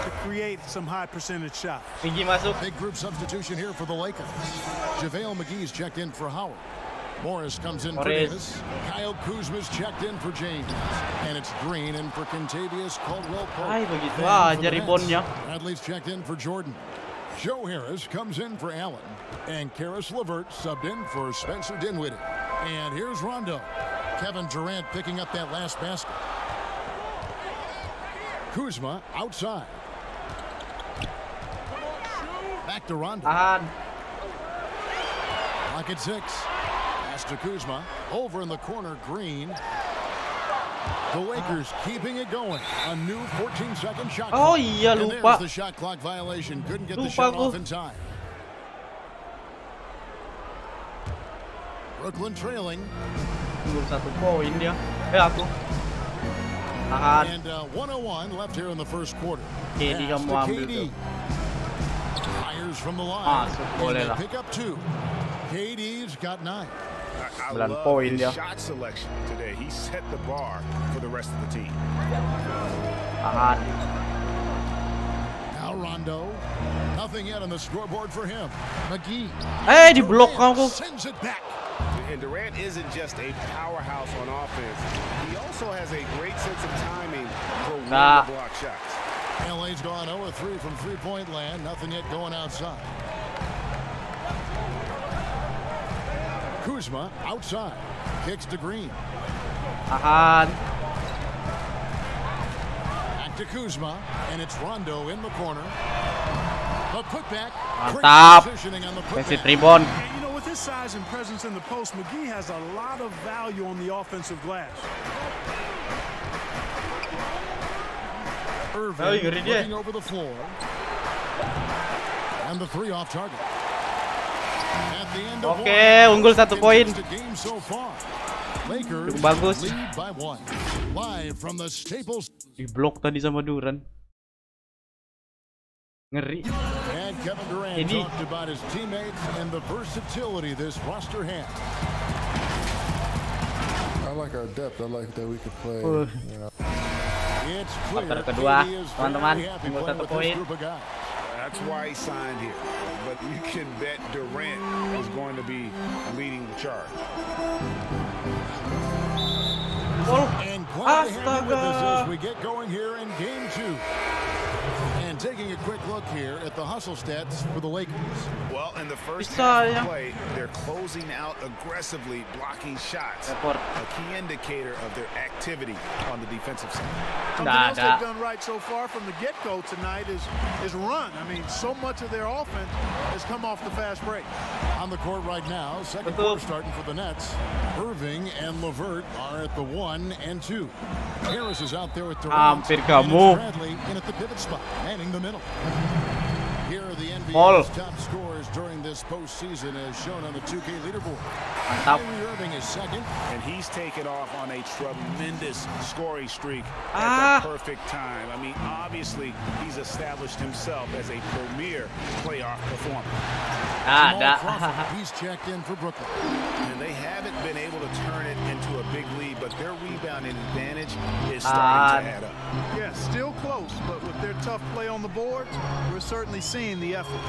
to create some high percentage shots. Big group substitution here for the Lakers. JaVale McGee's checked in for Howard. Morris comes in for Davis. Kyle Kuzma's checked in for James. And it's Green in for Kentavious Caldwell-Pope. Ay, begitu aja ribonnya. Bradley's checked in for Jordan. Joe Harris comes in for Allen. And Karis LeVert subbed in for Spencer Dinwiddie. And here's Rondo. Kevin Durant picking up that last basket. Kuzma outside. Back to Rondo. Lock at 6. Pass to Kuzma. Over in the corner, Green. The Lakers keeping it going. A new 14-second shot clock. Oh iya, and lupa. there's the shot clock violation. Couldn't get the Lupa shot aku. off in time. Brooklyn trailing. Belum 1 poin dia. Aku. Tahan. And 101 left here in the first quarter. KD Pass kamu to ambil KD. tuh. Fires from the line. Masuk, boleh And lah. they pick up 2. KD's got 9. I 9 love poin his dia. shot selection today. He set the bar for the rest of the team. Tahan. Now Rondo. Nothing yet on the scoreboard for him. McGee. Diblok kamu. Sends it back. And Durant isn't just a powerhouse on offense. He also has a great sense of timing for when to block shots. LA's gone 0-3 from three-point land. Nothing yet going outside. Kuzma outside. Kicks to Green. Tahan. Back to Kuzma. And it's Rondo in the corner. The putback. Mantap. Positioning on the Messi putback. tribon. And you know, with his size and presence in the post, McGee has a lot of value on the offensive glass. Irving looking over the floor. And the 3 off target. At the end of Oke, unggul 1 poin. the game so far. Lakers Bagus. lead by 1. Live from the Staples. Diblok tadi sama Duran. Ngeri. And Kevin Durant Ini. talked about his teammates and the versatility this roster has. I like our depth. I like that we can play. You know. It's clear Quarter kedua, KD is teman-teman, very happy unggul playing 1 with this poin. group of guys. That's why he signed here. But you can bet Durant is going to be leading the charge. And glad to have you with us as we get going here in game 2. And taking a quick look here at the hustle stats for the Lakers. Well, in the first Bisa, half ya. of play, they're closing out aggressively, blocking shots. Report. A key indicator of their activity on the defensive side. Something else they've done right so far from the get-go tonight is run. I mean, so much of their offense has come off the fast break. On the court right now, second quarter starting for the Nets. Irving and LeVert are at the 1 and 2. Harris is out there with Durant. Hampir And kamu. it's Bradley in at the pivot spot, manning the middle. Here are the Ball. NBA's top scorers during this postseason as shown on the 2K leaderboard. Mantap. Kyrie Irving is second. And he's taken off on a tremendous scoring streak at Ah. the perfect time. I mean, obviously, he's established himself as a premier playoff performer. Jamal Ada. Crawford, he's checked in for Brooklyn. And they haven't been able to turn it into a big lead, but their rebounding advantage is starting to add up. Yeah, still close, but with their tough play on the boards, we're certainly seeing the effort.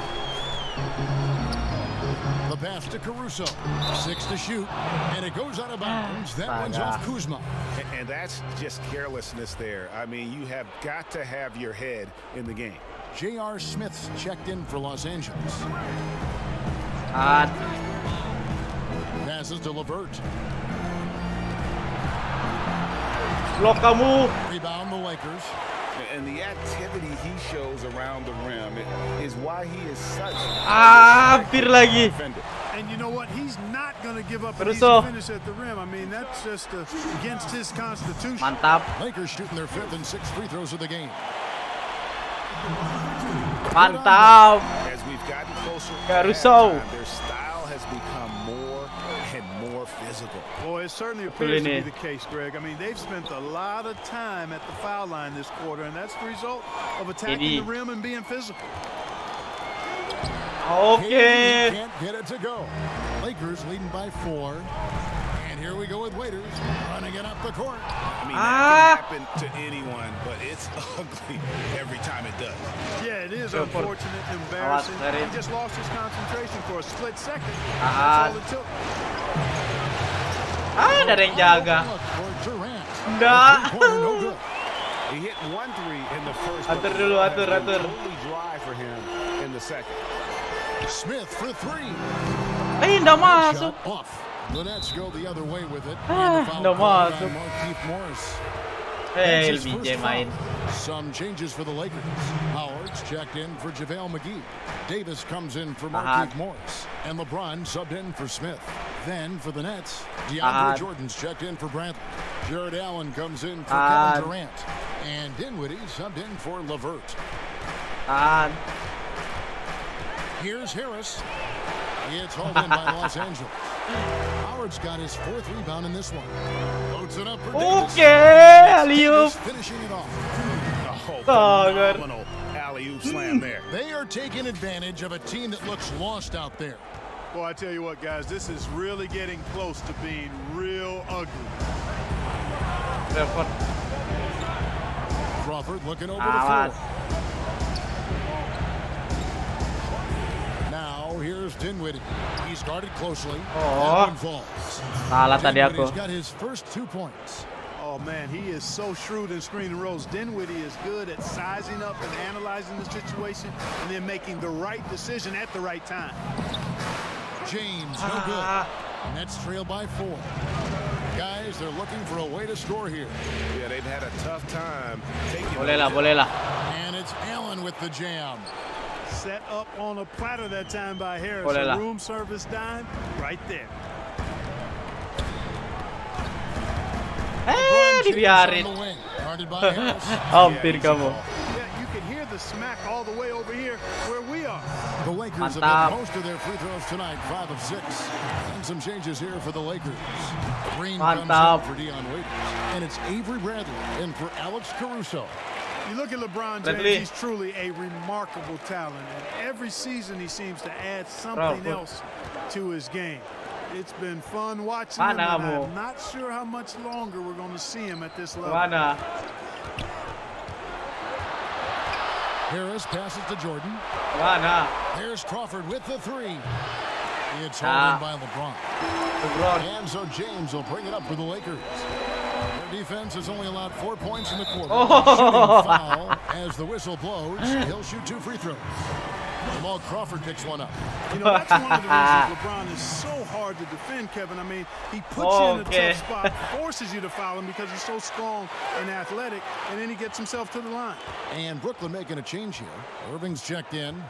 The pass to Caruso. 6 to shoot. And it goes out of bounds. That one's off Kuzma. And that's just carelessness there. I mean, you have got to have your head in the game. J.R. Smith's checked in for Los Angeles. Tahan. Passes to LeVert. Blok kamu. Rebound the Lakers. And the activity he shows around the rim is why he is such Hampir lagi. defender. And you know what? He's not going to give up an easy Caruso. finish at the rim. I mean, that's just against his constitution. Mantap. Lakers shooting their 5th and 6th free throws of the game. Mantap. As we've gotten closer Caruso. Their style has become more and more physical. Boy, it certainly appears to be the case, Greg. I mean, they've spent a lot of time at the foul line this quarter, and that's the result of attacking the rim and being physical. Okay. Can't get it to go. Lakers leading by 4. And here we go with Waiters running it up the court. I mean, that can happen to anyone, but it's ugly every time it does. Yeah, it is unfortunate, embarrassing. He just lost his concentration for a split second. That's all it took. Ada yang jaga. Enggak. He hit 1 3 in the first. Atur dulu, atur. Totally dry for him in the second. Smith for 3. Enggak masuk. The Nets go the other way with it. Enggak masuk. Hey, LBJ main. Some changes for the Lakers. Howard's checked in for JaVale McGee. Davis comes in for Markieff Morris. And LeBron subbed in for Smith. Then for the Nets, DeAndre Jordan's checked in for Bradley. Jared Allen comes in for Kevin Durant. And Dinwiddie subbed in for LeVert. Here's Harris. It's hauled in by Los Angeles. Howard's got his 4th rebound in this one. Loads it up for Davis. Okay, alley-oop. Finishing it off. Phenomenal alley-oop slam there. They are taking advantage of a team that looks lost out there. Well, I tell you what, guys, this is really getting close to being real ugly. Crawford looking over the floor. Now here's Dinwiddie. He's guarded closely. That one falls. Salah tadi aku. He's got his first 2 points. Oh, man, he is so shrewd in screen and rolls. Dinwiddie is good at sizing up and analyzing the situation and then making the right decision at the right time. James, no good. Nets trail by 4. Guys, they're looking for a way to score here. Yeah, they've had a tough time taking it. Boleh lah. And it's Allen with the jam. Set up on a platter that time by Harris. A room service dime right there. Dibiarin. Hampir kamu. You can hear the smack all the way over here where we are. The Lakers have got most of their free throws tonight, 5 of 6. And some changes here for the Lakers. Green comes in for Dion Waiters. And it's Avery Bradley in for Alex Caruso. You look at LeBron James, he's truly a remarkable talent. And every season he seems to add something else to his game. It's been fun watching him, and I'm not sure how much longer we're going to see him at this level. Harris passes to Jordan. Here's Crawford with the 3. It's held by LeBron. And so James will bring it up for the Lakers. Their defense has only allowed 4 points in the quarter. Shooting foul as the whistle blows. He'll shoot 2 free throws. Jamal Crawford picks one up. You know, that's one of the reasons LeBron is so hard to defend, Kevin. I mean, he puts you in a tough spot, forces you to foul him because he's so strong and athletic, and then he gets himself to the line. And Brooklyn making a change here. Irving's checked in.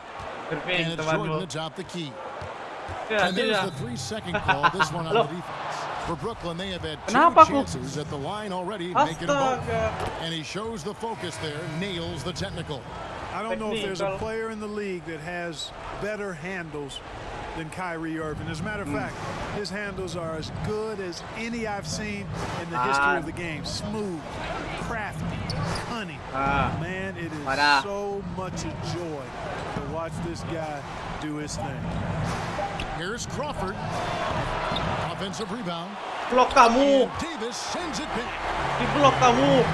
And it's Jordan atop the key. And there's the 3-second call. This one on the defense. For Brooklyn, they have had 2 chances at the line already, making both. And he shows the focus there, nails the technical. I don't know if there's a player in the league that has better handles than Kyrie Irving. As a matter of fact, his handles are as good as any I've seen in the history of the game. Smooth, crafty, cunning. Man, it is so much a joy to watch this guy do his thing. Here's Crawford. Offensive rebound. Blok kamu. And Davis sends it back. Di blok kamu.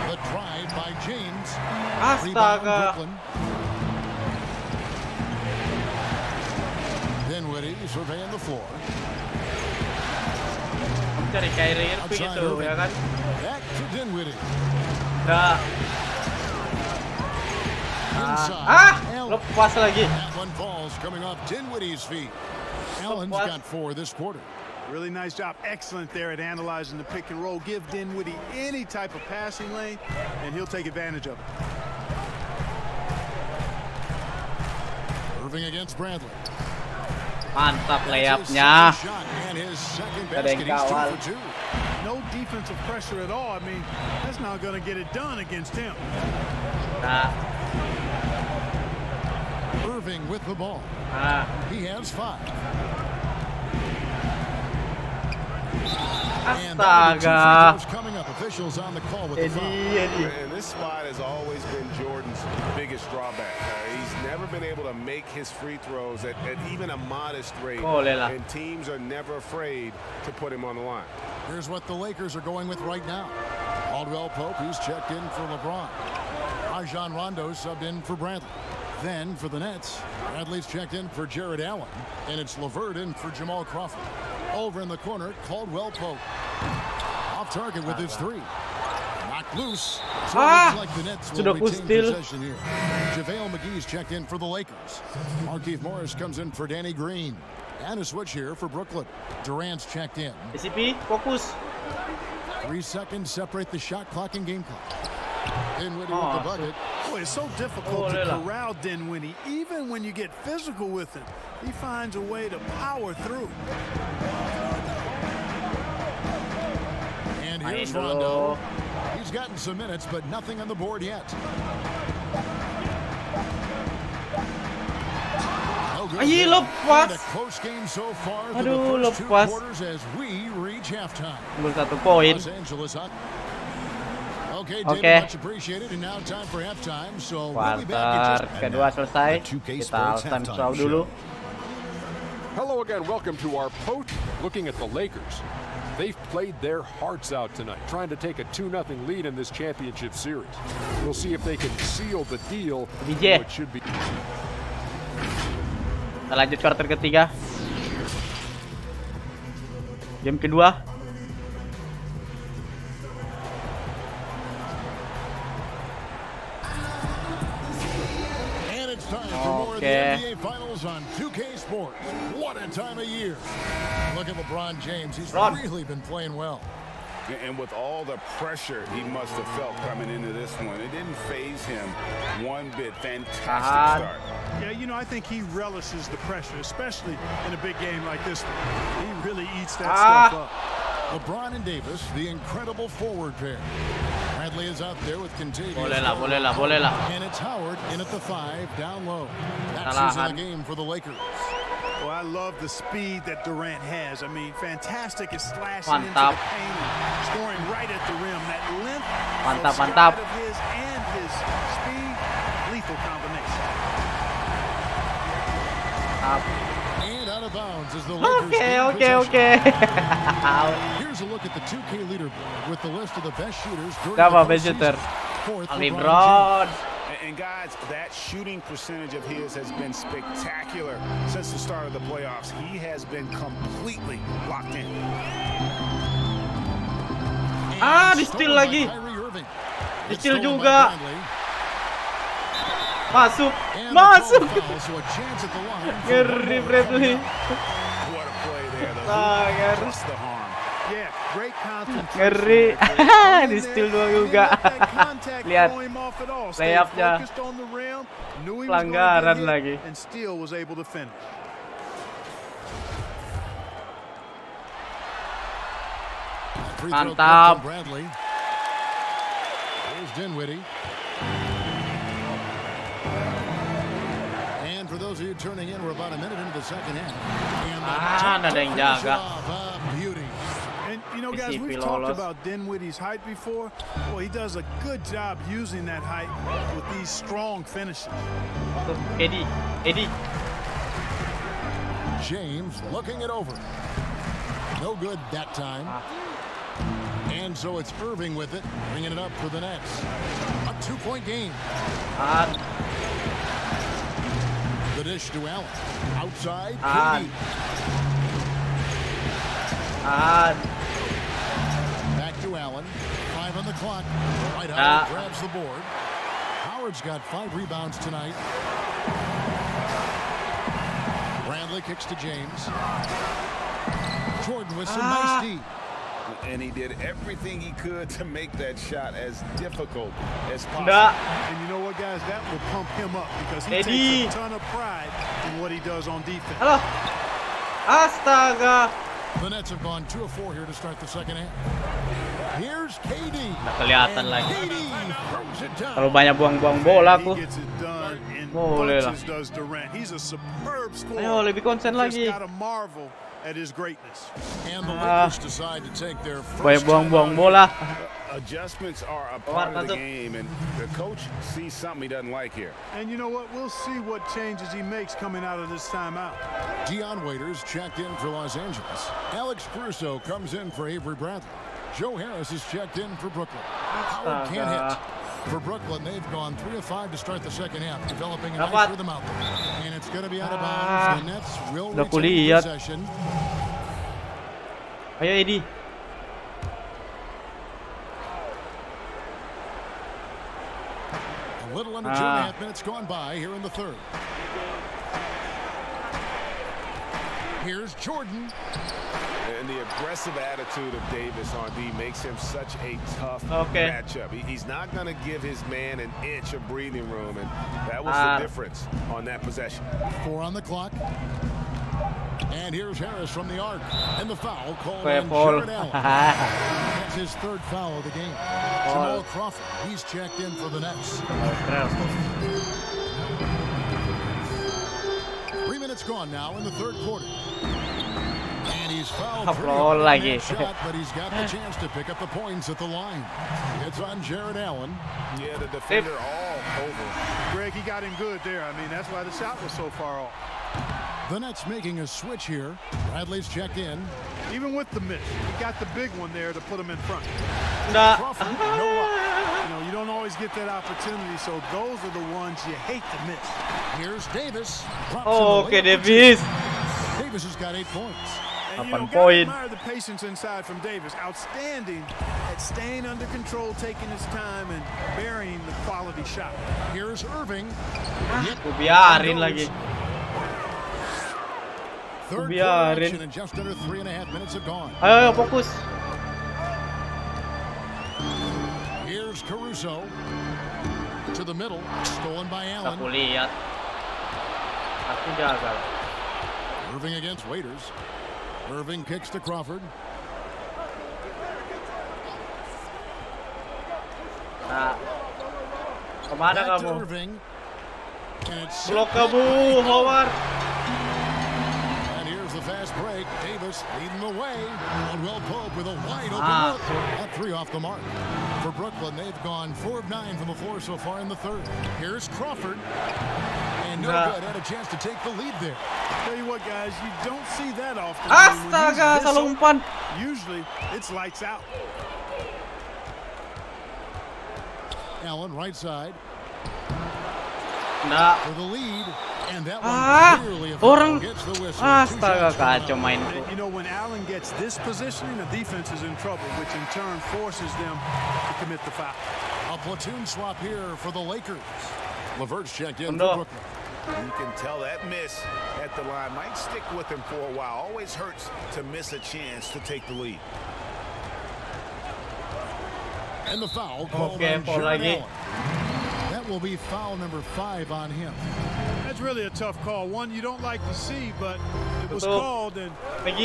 The drive by James. Astaga. Dinwiddie surveying the floor. Cari Kyrie Irving itu, ya kan? Back to Dinwiddie. Lepas lagi. That one falls coming off Dinwiddie's feet. Allen's got 4 this quarter. Really nice job. Excellent there at analyzing the pick and roll. Give Dinwiddie any type of passing lane, and he'll take advantage of it. Irving against Bradley. Mantap layupnya. Ada yang kawal. No defensive pressure at all. I mean, that's not going to get it done against him. Irving Irving with the ball. He has 5. Astaga. Coming up, officials on the call with the foul. And this spot has always been Jordan's biggest drawback. He's never been able to make his free throws at even a modest rate. And teams are never afraid to put him on the line. Here's what the Lakers are going with right now. Caldwell Pope, who's checked in for LeBron. Rajon Rondo subbed in for Bradley. Then for the Nets, Bradley's checked in for Jared Allen. And it's LeVert in for Jamal Crawford. Over in the corner, Caldwell Pope. Off target with his 3. Knocked loose. So it looks like the Nets will retain possession here. JaVale McGee's checked in for the Lakers. Markieff Morris comes in for Danny Green. And a switch here for Brooklyn. Durant's checked in. SCP, fokus. 3 seconds separate the shot clock and game clock. Dinwiddie with the bucket. Boy, it's so difficult to corral Dinwiddie. Even when you get physical with him, he finds a way to power through. And here's Rondo. He's gotten some minutes, but nothing on the board yet. Lepas. Close game so far through the first 2 quarters as we reach halftime. Los Angeles up. Okay, David, much appreciated, and now time for halftime. So we'll be back in just kedua selesai. Kita halftime show dulu. Hello again. Welcome to our post. Looking at the Lakers. They've played their hearts out tonight, trying to take a 2-0 lead in this championship series. We'll see if they can seal the deal. It should be. Kita lanjut quarter ketiga. Game kedua. And it's time for more of the NBA Finals on 2K Sports. What a time of year. Look at LeBron James. He's really been playing well. And with all the pressure he must have felt coming into this one, it didn't faze him one bit. Fantastic start. Yeah, you know, I think he relishes the pressure, especially in a big game like this one. He really eats that stuff up. LeBron and Davis, the incredible forward pair. Bradley is out there with Contagious. Boleh lah. And it's Howard in at the 5, down low. That's who's in the game for the Lakers. Well, I love the speed that Durant has. I mean, fantastic at slashing into the paint and scoring right at the rim. That length of his and his speed, lethal combination. And out of bounds as the Lakers. Okay. Here's a look at the 2K leaderboard with the list of the best shooters during the season. LeBron. And guys, that shooting percentage of his has been spectacular since the start of the playoffs. He has been completely locked in. Di-steal lagi. Di-steal juga. Masuk. Ngeri Bradley. What a play there. Plus the harm. Yeah, great ngeri. Di-steal juga. Lihat. Layupnya. Pelanggaran lagi. And still was able to finish. Mantap. Here's Dinwiddie. And for those of you turning in, we're about a minute into the second half. Ada yang jaga. And you know, guys, we've talked about Dinwiddie's height before. Well, he does a good job using that height with these strong finishes. Eddie. James looking it over. No good that time. And so it's Irving with it, bringing it up for the Nets. A 2-point game. The dish to Allen. Outside, KD. Back to Allen. 5 on the clock. Right Howard grabs the board. Howard's got 5 rebounds tonight. Bradley kicks to James. Jordan with some nice D. And he did everything he could to make that shot as difficult as possible. And you know what, guys? That will pump him up because he takes a ton of pride in what he does on defense. Astaga. The Nets have gone 2 of 4 here to start the second half. Here's KD. Nggak kelihatan lagi. Kalau banyak buang-buang bola aku. He gets it done in Boleh lah. bunches does Durant. He's a superb scorer. Ayo lebih konsen lagi. Just gotta marvel at his greatness. And the Lakers decide to take their Banyak first buang-buang bola. Adjustments are a part of the game, and the coach sees something he doesn't like here. And you know what? We'll see what changes he makes coming out of this timeout. Dion Waiters checked in for Los Angeles. Alex Caruso comes in for Avery Bradley. Joe Harris is checked in for Brooklyn. Howard can't hit. For Brooklyn, they've gone 3 of 5 to start the second half, developing a nice rhythm out there. And it's going to be out of bounds. The Nets will retain possession. Ayo Edi. A little under 2.5 minutes gone by here in the third. Here's Jordan. And the aggressive attitude of Davis on D makes him such a tough matchup. He's not going to give his man an inch of breathing room, and that was the difference on that possession. 4 on the clock. And here's Harris from the arc. And the foul called on Jared Allen. That's his third foul of the game. Jamal Crawford, he's checked in for the Nets. 3 minutes gone now in the third quarter. And he's fouled shot, but he's got the chance to pick up the points at the line. It's on Jared Allen. Yeah, the defender all over. Greg, he got him good there. I mean, that's why the shot was so far off. The Nets making a switch here. Bradley's checked in. Even with the miss, he got the big one there to put him in front. Crawford, no luck. You know, you don't always get that opportunity, so those are the ones you hate to miss. Here's Davis. Okay, Davis. Davis has got 8 points. And you know, gotta admire the patience inside from Davis. Outstanding at staying under control, taking his time, and burying the quality shot. Here's Irving. Biarin lagi. Third quarter action and just under 3.5 minutes have gone. Ayo, fokus. Here's Caruso to the middle, stolen by Allen. Aku lihat. Aku gagal. Irving against Waiters. Irving kicks to Crawford. Nah. Kemana Back kamu? to Irving. And it's Blok kamu, Howard. And here's the fast break. Davis leading the way. Caldwell Pope with a wide open look. That 3 off the mark. For Brooklyn, they've gone 4 of 9 from the floor so far in the third. Here's Crawford. And no good. Had a chance to take the lead there. Tell you what, guys, you don't see that often. Astaga, salah umpan. Usually, it's lights out. Allen right side. Nah. For the lead. And that one clearly orang. Gets the whistle. Astaga, kacau mainku. You know, when Allen gets this positioning, the defense is in trouble, which in turn forces them to commit the foul. A platoon swap here for the Lakers. LeVert's checked in for Brooklyn. You can tell that miss at the line might stick with him for a while. Always hurts to miss a chance to take the lead. And the foul called on Jared Allen. That will be foul number 5 on him. That's really a tough call. One you don't like to see, but it was called, and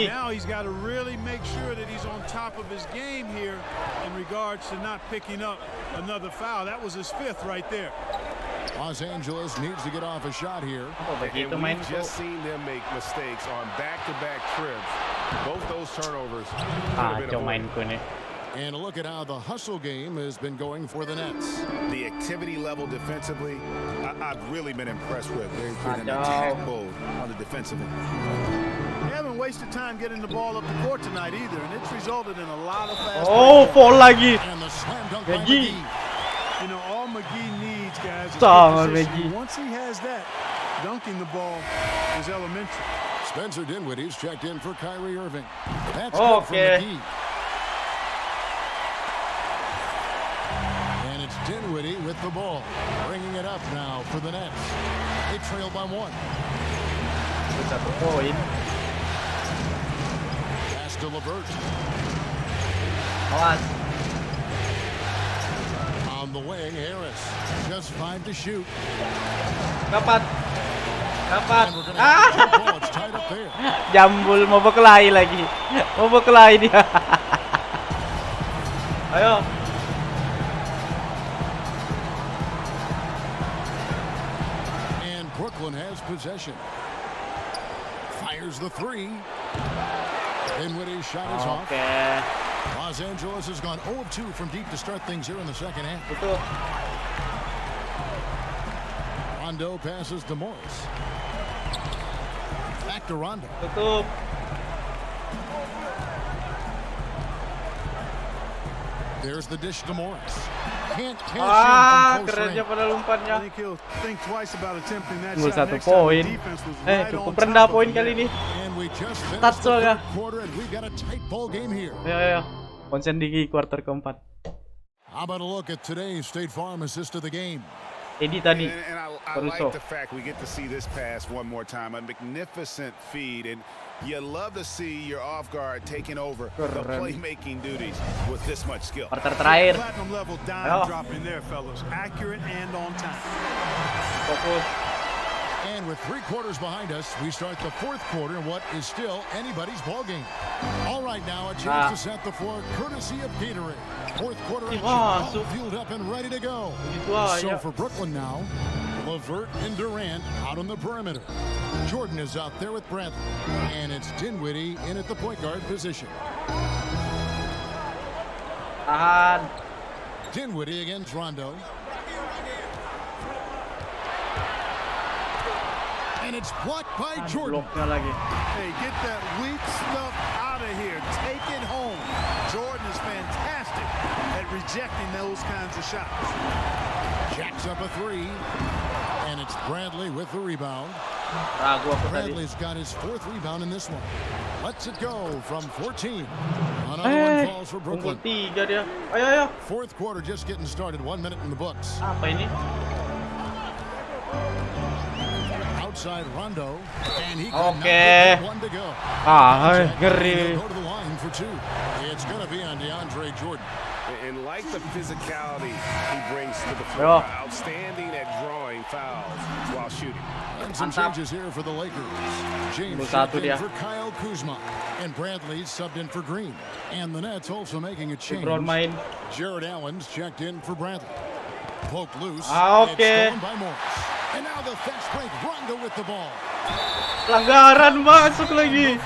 now he's got to really make sure that he's on top of his game here in regards to not picking up another foul. That was his 5th right there. Los Angeles needs to get off a shot here. And we've just seen them make mistakes on back-to-back trips. Both those turnovers. And a look at how the hustle game has been going for the Nets. The activity level defensively, I've really been impressed with. They've been in attack mode on the defensive end. They haven't wasted time getting the ball up the court tonight either, and it's resulted in a lot of fast foul lagi. And the slam dunk by McGee. You know, all McGee needs, guys, is McGee. Once he has that, dunking the ball is elementary. Spencer Dinwiddie's checked in for Kyrie Irving. That's good for McGee. And it's Dinwiddie with the ball, bringing it up now for the Nets. They trail by 1. Pass to LeVert. On the wing, Harris. Just 5 to shoot. Dapat. It's tied up there. Jambul mau berkelahi lagi. Mau berkelahi dia. Ayo. Brooklyn has possession. Fires the three. Dinwiddie's shot is off. Los Angeles has gone 0 of 2 from deep to start things here in the second half. Betul. Rondo passes to Morris. Back to Rondo. Tutup. There's the dish to Morris. Can't cash in from close kerennya range. pada lumpannya. I think he'll think twice about attempting that Unggul shot 1 next time. poin. The defense was right Cukup on rendah top of poin him kali there. ini. And we just Ketat finished the soalnya. third quarter and we've got a tight ball game here. Ayo. Konsen di kuarter keempat. How about a look at today's State Farm assist of the game? Edi tadi. And I like the fact we get to see this pass one more time. A magnificent feed, and you love to see your off guard taking over the playmaking duties with this much skill. Kuarter terakhir. Platinum level dime Ayo. drop in there, fellas. Accurate and on time. Fokus. And with 3 quarters behind us, we start the fourth quarter in what is still anybody's ball game. All right, now a chance to set the floor courtesy of Gatorade. Fourth quarter action, all fueled up and ready to go. So for Brooklyn now, LeVert and Durant out on the perimeter. Jordan is out there with Bradley, and it's Dinwiddie in at the point guard position. Tahan. Dinwiddie against Rondo. And it's blocked by Jordan. Bloknya lagi. Hey, get that weak stuff out of here. Take it home. Jordan is fantastic at rejecting those kinds of shots. Jacks up a 3. And it's Bradley with the rebound. Ragu aku tadi. Bradley's got his 4th rebound in this one. Lets it go from 14. Another one falls for Brooklyn. Unggul 3 dia. Ayo. Fourth quarter just getting started. 1 minute in the books. Apa ini? Outside Rondo, and he Oke. one to go. Ngeri. Go to the line for 2. It's going to be on DeAndre Jordan. And like the physicality he brings to the floor, outstanding at drawing fouls while shooting. And some changes here for the Lakers. James checked in for Kyle Kuzma, and Bradley's subbed in for Green. And the Nets also making a change. Bermain. Jared Allen's checked in for Bradley. Poke loose. Oke. It's stolen by Morris. And now the fast break. Rondo with the ball. Pelanggaran masuk lagi.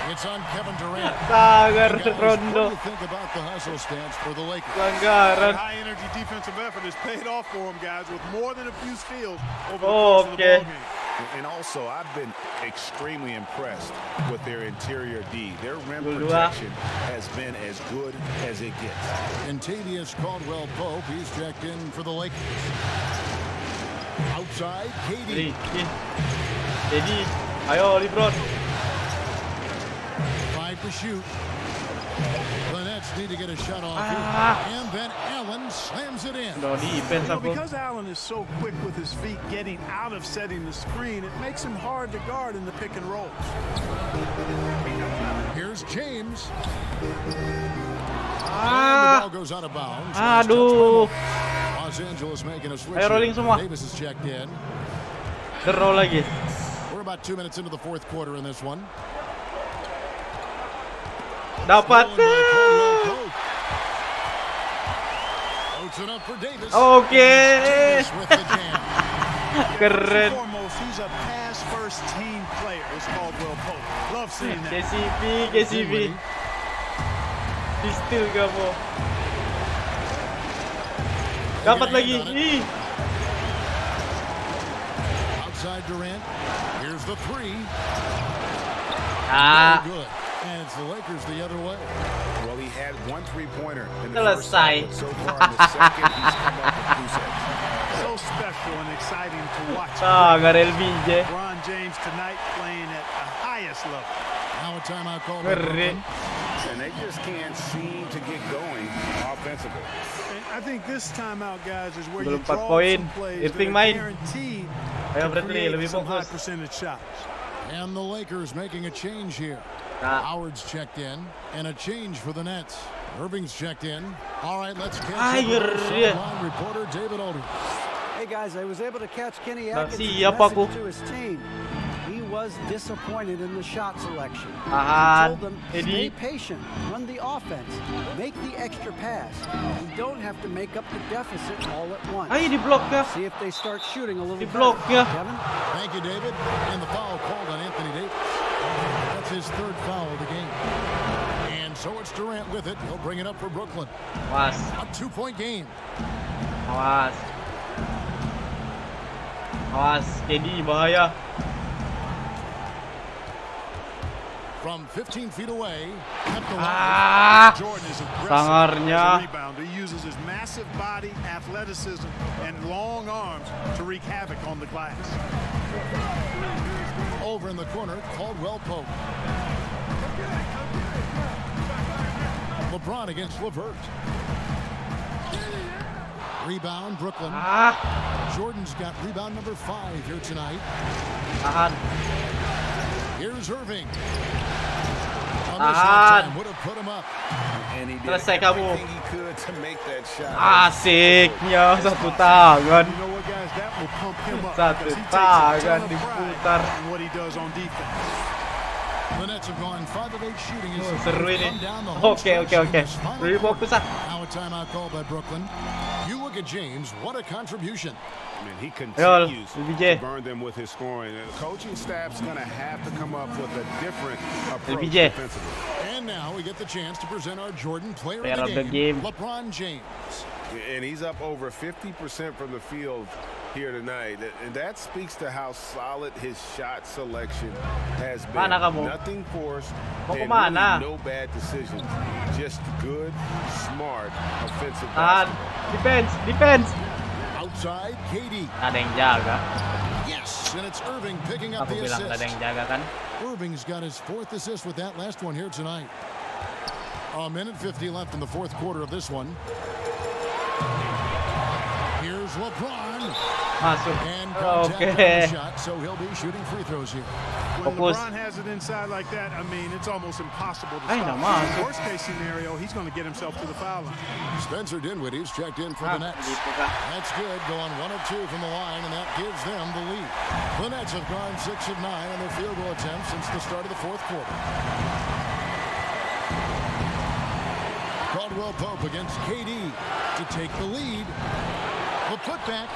It's on Kevin Durant. Tagar What do Rondo. you think about the hustle stance for the Lakers? Pelanggaran. High energy defensive effort has paid off for them, guys, with more than a few steals over the course of the ball game. And also, I've been extremely impressed with their interior D. Their rim Dua. protection has been as good as it gets. And Tavius Caldwell-Pope, he's checked in for the Lakers. Outside, KD. Jadi, ayo LeBron. 5 to shoot. The Nets need to get a shot off here. And then Allen slams it in. No defense aku. Because Allen is so quick with his feet getting out of setting the screen, it makes him hard to guard in the pick and roll. Here's James. And the ball goes out of bounds. Aduh. Los Angeles making a switch. Ayo rolling semua. Davis is checked in. Draw lagi. We're about 2 minutes into the fourth quarter in this one. Dapat. Oke. Keren. He's a pass first team player. It's Caldwell-Pope. Love seeing that. KCP. Di steal kamu. Dapat lagi. Outside Durant. Here's the 3. Good. And it's the Lakers the other way. Well, he had 1 3-pointer in the first Selesai. half, but so far in the second, he's come up with 2 sets. So special and exciting to watch. Garel BJ. LeBron James tonight playing at the highest level. Now a timeout call by Brooklyn. And they just can't seem to get going offensively. And I think this timeout, guys, is where you Belum 4 draw poin. some plays that Irving are main. guaranteed Ayo to Bradley, create lebih some high fokus. percentage shots. And the Lakers making a change here. Howard's checked in, and a change for the Nets. Irving's checked in. All right, let's catch up with our sideline reporter David Aldridge. Hey guys, I was able to catch Kenny Atkins Siap aku. to his team. He was disappointed in the shot selection. He Tahan. told them, stay patient, run the offense, make the extra pass. You don't have to make up the deficit all at once. Ay, di-block ya. See if they start shooting a little Di-block better. ya. Kevin? Thank you, David. And the foul called on Anthony Davis. That's his third foul of the game. And so it's Durant with it. He'll bring it up for Brooklyn. Awas. A 2-point game. Awas. Awas, KD bahaya. From 15 feet away, kept alive. Jordan is aggressive Sangarnya. as a rebounder. He uses his massive body, athleticism, and long arms to wreak havoc on the glass. Over in the corner, Caldwell Pope. LeBron against LeVert. Rebound, Brooklyn. Jordan's got rebound number 5 here tonight. Tahan. Here's Irving. On this time would have put him up. And he did Selesai kamu. everything he could to make that shot. Asiknya satu tangan. You know what, guys? That will pump him up Satu because he takes a ton tangan of diputar. pride in what he does on defense. The Nets have gone 5 of 8 shooting. Seru ini. Oke. Lebih fokus ah. Now a timeout called by Brooklyn. You look at James, what a contribution. I mean, he continues to burn them with his scoring. The coaching staff's going to have to come up with a different approach defensively. And now we get the chance to present our Jordan player of the game, LeBron James. And he's up over 50% from the field here tonight. And that speaks to how solid his shot selection has been. Nothing forced and really no bad decisions. Just good, smart, offensive basketball. Defense. Outside, KD. Ada yang jaga. Yes, and it's Irving picking up Aku the bilang assist. ada yang jaga kan. Irving's got his 4th assist with that last one here tonight. A minute 50 left in the 4th quarter of this one. Here's LeBron. Masuk. And contact on the shot, so he'll be shooting free throws here. When LeBron has it inside like that, I mean, it's almost impossible to stop. Worst case scenario, he's going to get himself to the foul line. Spencer Dinwiddie's checked in for the Nets. That's good, going 1 of 2 from the line, and that gives them the lead. The Nets have gone 6 of 9 on their field goal attempts since the start of the 4th quarter. Caldwell Pope against KD to take the lead. The putback,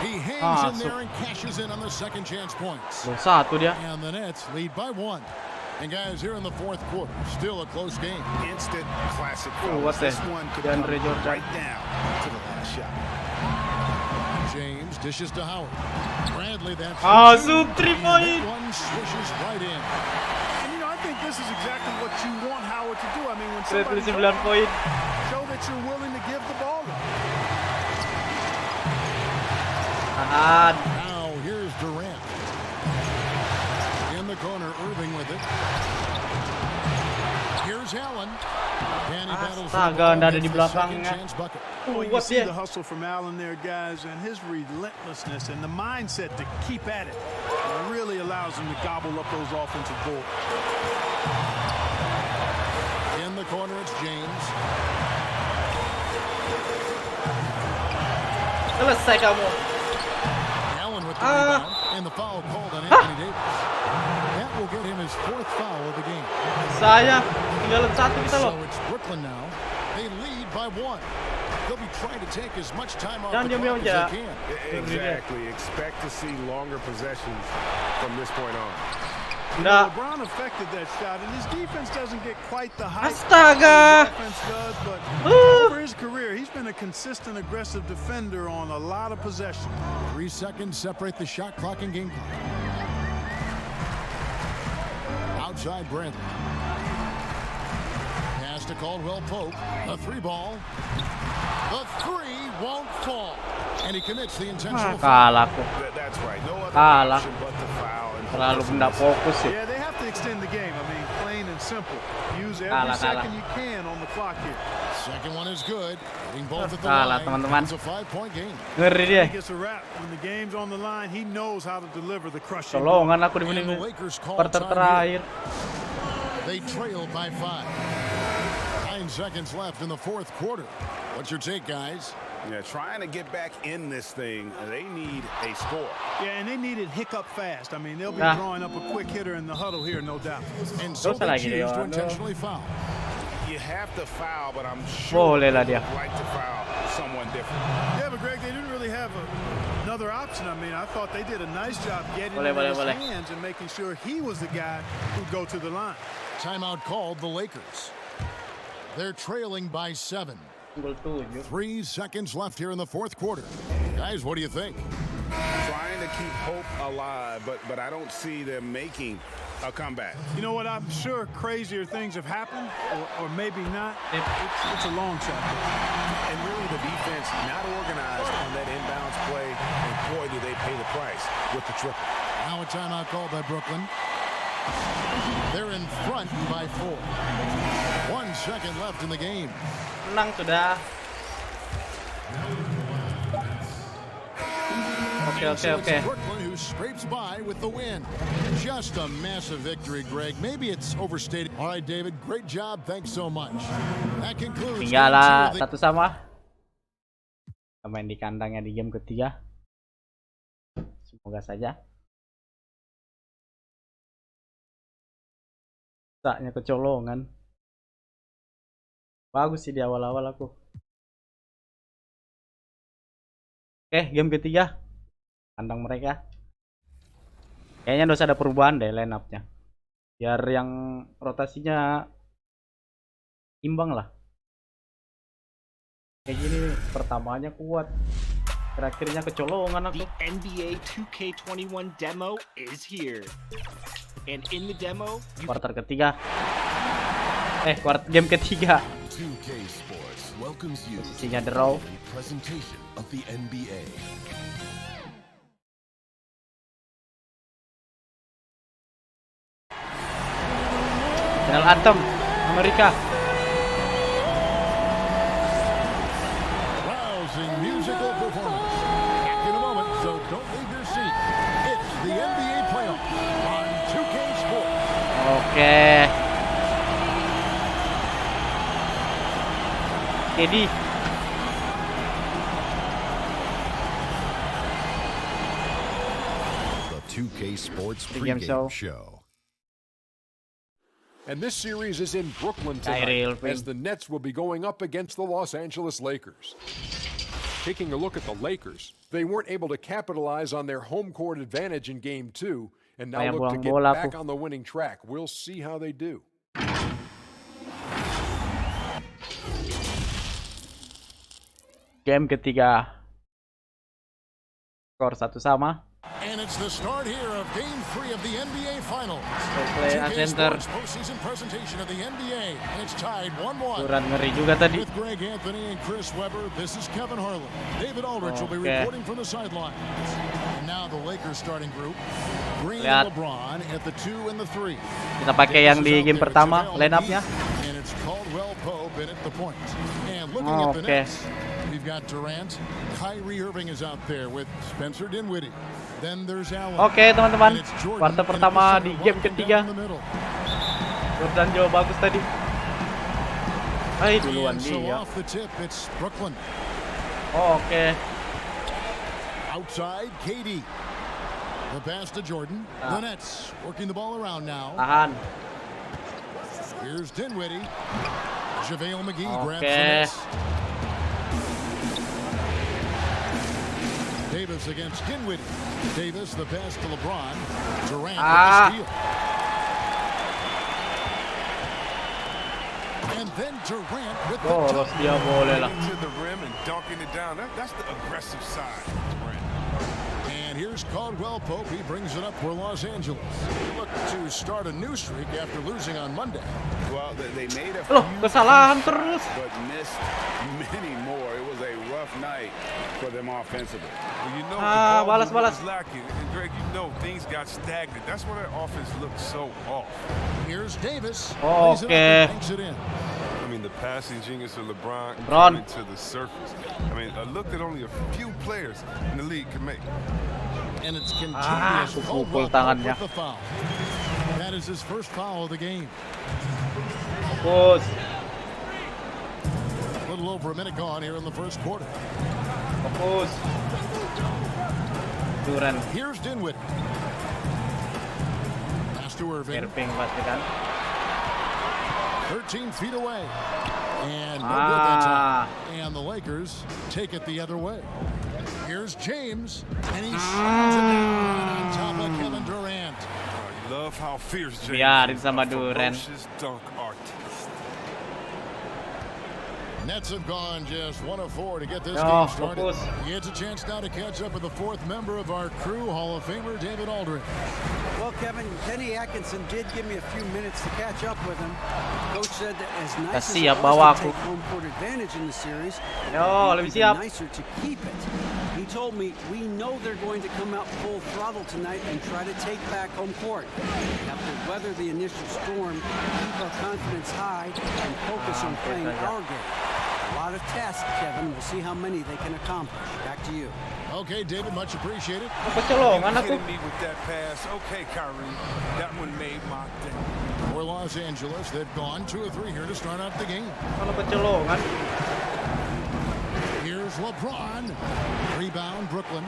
he hangs in there and cashes in on the second chance points. And the Nets lead by 1. And guys, here in the 4th quarter, still a close game. Instant classic. What's this that? one could DeAndre come Jordan. right down to the last shot. James dishes to Howard. Bradley, that's Zoom 3-point. one swishes right in. And you know, I think this is exactly what you want Howard to do. I mean, when somebody 9 poin. show that you're willing to give the ball up. Now here's Durant. In the corner, Irving with it. Here's Allen. Astaga, ada di belakangnya. Well, you see the hustle from Allen there, guys, and his relentlessness and the mindset to keep at it really allows him to gobble up those offensive boards. In the corner, it's James. Selesai kamu. Allen with the rebound, and the foul called on Anthony Davis. That will get him his 4th foul of the game. Saya tinggalan 1 kita loh. So it's Brooklyn now. They lead by 1. They'll be trying to take as much time off Jangan the clock diam-diam as they aja. can. Exactly. Expect to see longer possessions from this point on. LeBron affected that shot, and his defense doesn't get quite the height Astaga. his offense does, but over his career, he's been a consistent, aggressive defender on a lot of possessions. 3 seconds separate the shot clock and game clock. Outside Bradley. Pass to Caldwell Pope. A 3-ball. The 3 won't fall. And he commits the intentional foul. Kalah aku. That's right. No other Kalah. option but the foul. Terlalu benda fokus sih. Yeah, they have to extend the game. I mean, plain and simple. Use every second you can on the clock here. Second one is good. Hitting both at the Kalah, line. teman-teman. It's a 5-point game. Ngeri dia. He gets a wrap. When the game's on the line, he knows how to deliver the crushing. Tolongan aku di menit quarter terakhir. They trail by 5. 9 seconds left in the 4th quarter. What's your take, guys? Yeah, trying to get back in this thing, they need a score. Yeah, and they need it hiccup fast. I mean, they'll be drawing up a quick hitter in the huddle here, no doubt. And so they choose to intentionally foul. You have to foul, but I'm sure they would like to foul someone different. Yeah, but Greg, they didn't really have another option. I mean, I thought they did a nice job getting in his hands and making sure he was the guy who'd go to the line. Timeout called the Lakers. They're trailing by 7. 3 seconds left here in the fourth quarter. Guys, what do you think? Trying to keep hope alive, but I don't see them making a comeback. You know what? I'm sure crazier things have happened, or maybe not. It's a long shot. And really the defense not organized on that inbounds play, and boy, do they pay the price with the triple. Now a timeout called by Brooklyn. They're in front by 4. 1 second left in the game. Menang sudah. Okay. Brooklyn who scrapes by with the win. Just a massive victory, Greg. Maybe it's overstated. All right, David, great job. Thanks so much. That concludes. Tinggal 1-1. Kita main di kandangnya di game ketiga. Semoga saja. Saknya kecolongan. Bagus sih di awal-awal aku. Oke, game ketiga. Kandang mereka. Kayaknya harus ada perubahan deh line up-nya. Biar yang rotasinya imbang lah. Kayak gini pertamanya kuat. Terakhirnya kecolongan aku. The NBA 2K21 demo is here. And in the demo, Quarter ketiga. Game ketiga. 2K Sports welcomes you Posisinya draw. presentation of the NBA. Final Anthem Amerika. Rousing musical performance. Back in a moment, so don't leave your seat. It's the NBA playoffs on 2K Sports. Oke. Jadi The 2K Sports game pregame show. And this series is in Brooklyn tonight, as the Nets will be going up against the Los Angeles Lakers. Taking a look at the Lakers, they weren't able to capitalize on their home court advantage in Game 2, and now look to get back on the winning track. We'll see how they do. Game ketiga. Skor 1-1. And it's the start here of Game 3 of the NBA Finals. Play center. Postseason presentation of the NBA, and it's tied 1-1. Kurang ngeri juga tadi. With Greg Anthony and Chris Webber, this is Kevin Harlan. David Aldridge will be reporting from the sidelines. And now the Lakers starting group. Green and LeBron at the 2 and the 3. Kita pakai yang di game pertama line up-nya. And it's Caldwell Pope in at the point. And looking at the Nets, we've got Durant. Kyrie Irving is out there with Spencer Dinwiddie. Then there's Allen. Oke, teman-teman. Kuarter pertama di game ketiga. Jordan jauh bagus tadi. Duluan dia. Oke. Outside, KD. The pass to Jordan. The Nets working the ball around now. Tahan. Here's Dinwiddie. JaVale McGee grabs the miss. Davis against Dinwiddie. Davis, the pass to LeBron. Durant with the steal. And then Durant with the dunk. To the rim and dunking it down. That's the aggressive side. And here's Caldwell Pope. He brings it up for Los Angeles. They look to start a new streak after losing on Monday. Well, they made a few kesalahan terus, but missed many more. It was a rough night for them offensively. Well, you know, balas. was lacking. And Greg, you know, things got stagnant. That's why their offense looked so off. Here's Davis. Banks it in. I mean, the passing genius of LeBron coming to the surface. I mean, a look that only a few players in the league can make. And it's continuous. Pukul tangannya. That is his first foul of the game. Fokus. A little over a minute gone here in the first quarter. Fokus. Duran. Here's Dinwiddie. Pass to Irving. Irving pasti kan. 13 feet away. And no good that time. And the Lakers take it the other way. Here's James. And he slams it down on top of Kevin Durant. I love how fierce James Biarin is. sama A Durant. ferocious dunk artist. Nets have gone just 1 of 4 to get this No, game started. focus. It's a chance now to catch up with the 4th member of our crew, Hall of Famer David Aldridge. Well, Kevin, Kenny Atkinson did give me a few minutes to catch up with him. Coach said that as nice as it Siap was bawa to aku. take home court advantage in the series, Yo, it'd lebih be siap. nicer to keep it. He told me, we know they're going to come out full throttle tonight and try to take back home court. We have to weather the initial storm, keep our confidence high, and focus on playing our game. A lot of tests, Kevin. We'll see how many they can accomplish. Back to you. Okay, David, much appreciated. Kecolongan aku. Kidding me with that pass. Okay, Kyrie. That one made my day. For Los Angeles, they've gone 2 of 3 here to start out the game. Kalau kecolongan. Here's LeBron. Rebound, Brooklyn.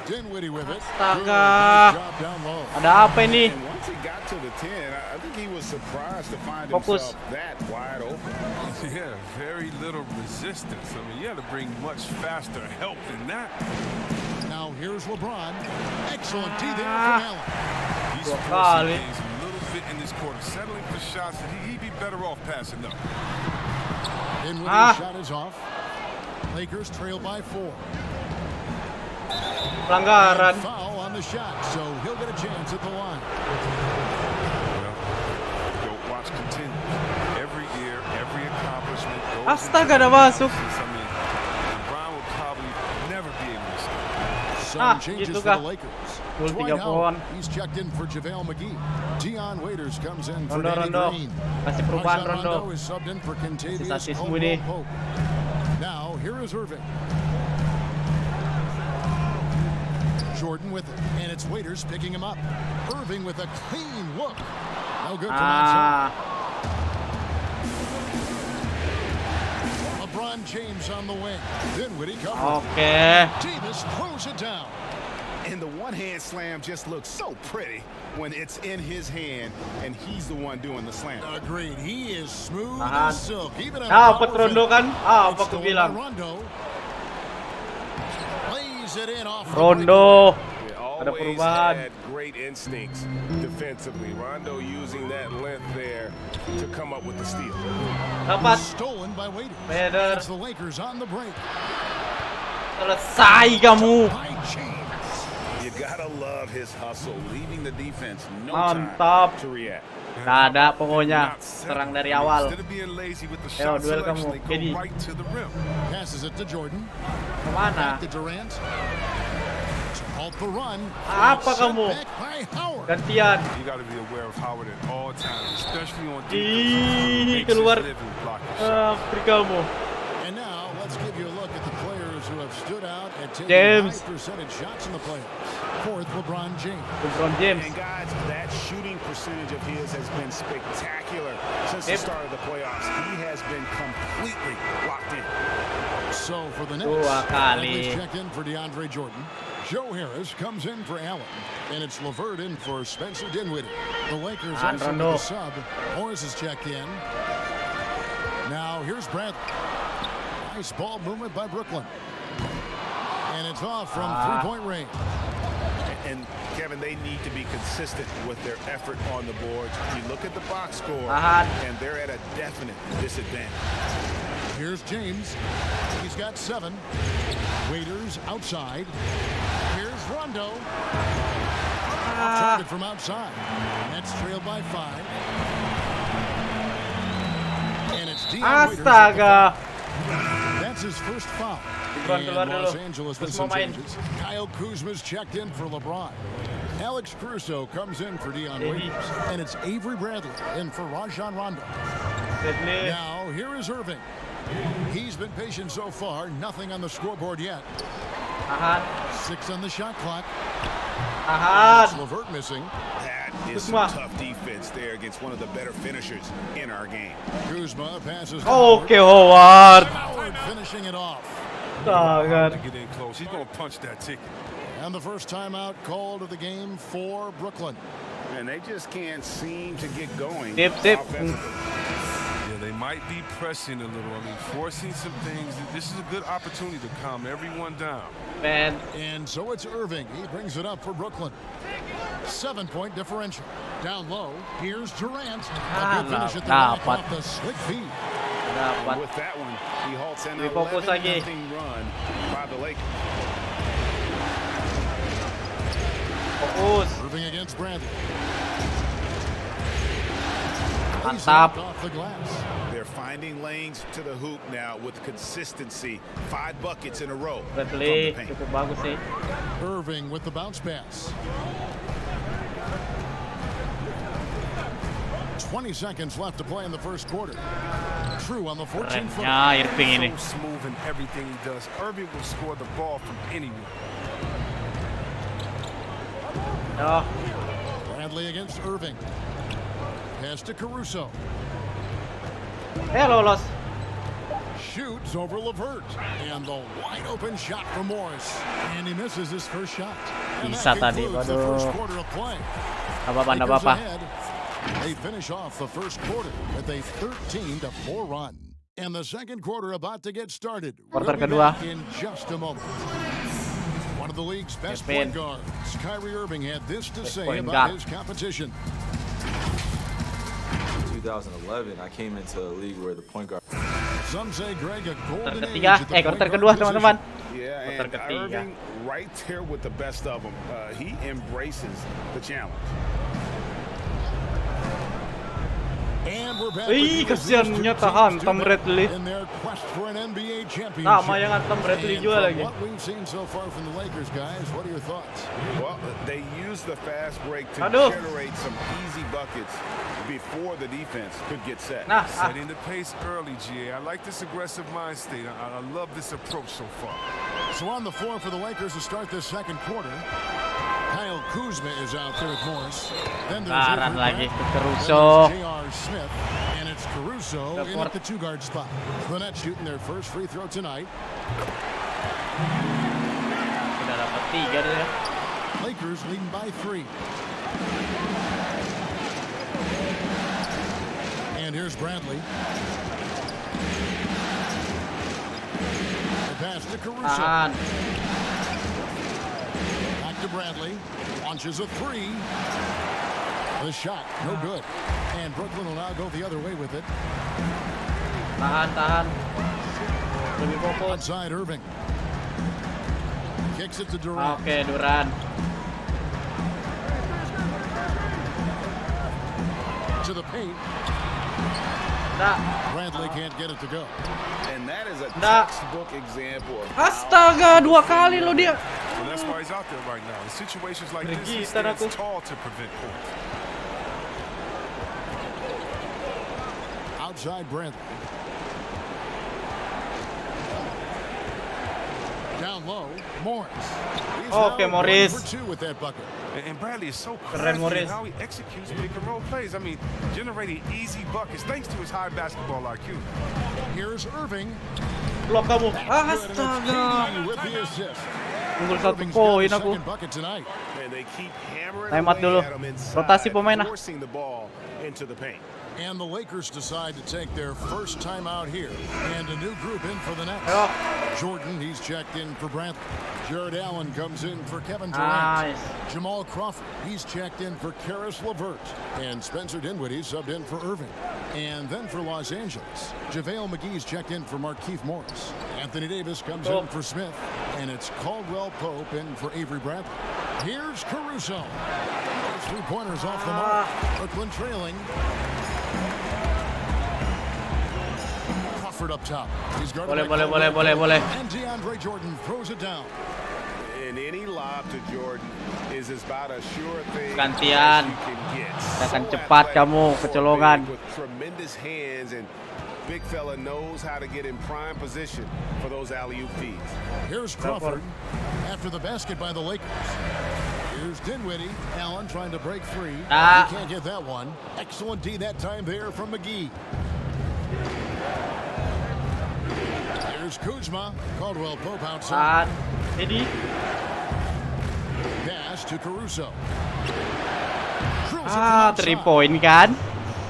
Dinwiddie with it. Astaga. Drop down low. Ada apa ini? And once he got to the 10, I think he was surprised to find Focus. himself that wide open. Yeah, very little resistance. I mean, you had to bring much faster help than that. Now here's LeBron. Excellent D there from Allen. He's Dua forcing kali. things a little bit in this quarter, settling for shots that he'd be better off passing up. Dinwiddie's shot is off. Lakers trail by 4. Pelanggaran. Foul on the shot, so he'll get a chance at the line. Well, your watch continues. Every year, every accomplishment goes Astaga, into dah masuk. I mean, LeBron will probably never be able to score. Some changes gitu for kah? the Lakers. Gol Dwight 30-an. Howard, he's checked in for JaVale McGee. Dion Waiters comes in for Danny Rondo. Green. Kasih perubahan Rajon Rondo. is subbed in for Kentavious Sisa semua ni. Pope. Now, here is Irving. Jordan with it, and it's Waiters picking him up. Irving with a clean look. No good from outside. LeBron James on the wing. Dinwiddie covers. Okay. Davis throws it down. And the one-hand slam just looks so pretty when it's in his hand and he's the one doing the slam. Agreed. He is smooth Tahan. as silk. Even on Dapat Rondo kan? Apa aku stolen by bilang? Rondo. Plays it in off the Rondo. Yeah, Ada always perubahan. had great instincts defensively. Rondo using that length there to come up with the steal. Dapat. Stolen by Waiters. Header. It's the Lakers on the break. Selesai kamu. By James. You gotta love his hustle, leaving the defense no Mantap. time to react. Gak ada pokoknya. Serang dari awal. Instead of being lazy with the Ayo, shot duel selection, kamu. they Jadi. go right to the rim. Passes it to Jordan. Kemana? Back to Durant. To halt the run. Apa Set kamu? back by Howard. Gantian. You got to be aware of Howard at all times, especially on Ih, defense. Makes keluar. his living blocking shots. Beri kamu. And now let's give you a look at the players who have stood out and taken James. high percentage shots in the playoffs. Fourth, LeBron James. LeBron James. And guys, that shooting percentage of his has been spectacular since the start of the playoffs. He has been completely locked in. So for the Nets, Dua kali. Bradley's checked in for DeAndre Jordan. Joe Harris comes in for Allen. And it's LeVert in for Spencer Dinwiddie. The Lakers And also Rondo. with the sub. Morris is checked in. Now here's Bradley. Nice ball movement by Brooklyn. And it's off from three-point range. And Kevin, they need to be consistent with their effort on the boards. You look at the box score, Tahan. and they're at a definite disadvantage. Here's James. He's got 7. Waiters outside. Here's Rondo. Off target from outside. Nets trailed by 5. And it's Dion Waiters. Astaga. That's his first foul. Keluar And Los dulu. Angeles with Terus some mau main. changes. Kyle Kuzma's checked in for LeBron. Alex Caruso comes in for Dion Maybe. Waiters. And it's Avery Bradley in for Rajon Rondo. Deadly. Now, here is Irving. He's been patient so far. Nothing on the scoreboard yet. Tahan. 6 on the shot clock. Tahan. It's LeVert missing. That is some tough defense there against one of the better finishers in our game. Kuzma passes. Okay, Howard. Finishing it off. To get in close, he's gonna punch that ticket. And the first timeout called of the game for Brooklyn. And they just can't seem to get going. Dip. Yeah, they might be pressing a little. I mean, forcing some things. This is a good opportunity to calm everyone down. Man. And so it's Irving. He brings it up for Brooklyn. 7-point differential. Down low, here's Durant. A good finish at the back off the slick feed. And with that one, he halts an 11-0 run by the Lakers. Irving against Bradley. Mantap. Off the glass. They're finding lanes to the hoop now with consistency. 5 buckets in a row. Bradley cukup bagus sih. Irving with the bounce pass. 20 seconds left to play in the first quarter. True on the 14-foot. Irving ini. So smooth in everything he does. Irving will score the ball from anywhere. Bradley against Irving. Pass to Caruso. Lolos. Shoots over Levert. And the wide open shot from Morris. And he misses his first shot. And Bisa that tadi, concludes the first quarter of play. Lakers ahead. They finish off the first quarter with a 13-4 run. And the second quarter about to get started. Quarter kedua. In just a moment. One of the league's best point guards, Kyrie Irving, had this to say about his competition. 2011, I came into a league where the point guard. Some say Greg a golden age Ketiga, at the quarter kedua teman-teman. Yeah, and Irving right there with the best of them. He embraces the challenge. And we're back. Kasiannya tahan Tom Bradley. In their quest for an NBA championship. Sama yang Tom Bradley juga lagi. What we've seen so far from the Lakers, guys, what are your thoughts? Well, they use the fast break to generate some easy buckets before the defense could get set. Setting the pace early, GA. I like this aggressive mind state. I love this approach so far. So on the floor for the Lakers to start this second quarter, Kyle Kuzma is out there at Morris. Then there's lagi ke Caruso. J.R. Smith, and it's Caruso in at the 2-guard spot. The Nets shooting their first free throw tonight. Sudah dapat 3 dia. Lakers leading by 3. And here's Bradley. The pass to Caruso. Back to Bradley. Launches a 3. The shot, no good. And Brooklyn will now go the other way with it. Tahan. Lebih fokus. Outside Irving. Kicks it to Durant. Oke, Durant. To the paint. Bradley can't get it to go. And that is a textbook example of Astaga, 2 kali lo dia. Well, that's why he's out there right now. In situations like this, he stands tall to prevent points. Outside Bradley. Down low, Morris. Okay, Morris. For 2 with that bucket. And Bradley is so crafty in how he executes pick-and-roll plays. I mean, generating easy buckets thanks to his high basketball IQ. Here's Irving. Blok kamu. Astaga. With the assist. Unggul 1 poin aku. Timeout dulu. Rotasi pemain lah. And the Lakers decide to take their first time out here. And a new group in for the Nets. Jordan, he's checked in for Bradley. Jared Allen comes in for Kevin Durant. Jamal Crawford, he's checked in for Karis LeVert. And Spencer Dinwiddie subbed in for Irving. And then for Los Angeles, JaVale McGee's checked in for Markieff Morris. Anthony Davis comes in for Smith. And it's Caldwell Pope in for Avery Bradley. Here's Caruso. 3-pointers off the mark. Brooklyn trailing. Crawford up top. He's guarded by boleh. And DeAndre Jordan throws it down. And any lob to Jordan is about a sure thing Gantian. Akan cepat kamu kecolongan. With tremendous hands, and big fella knows how to get in prime position for those alley-oop feeds. Here's Crawford after the basket by the Lakers. Here's Dinwiddie. Allen trying to break free. He can't get that one. Excellent D that time there from McGee. Here's Kuzma. Caldwell Pope outside. Pass to Caruso. 3 point kan.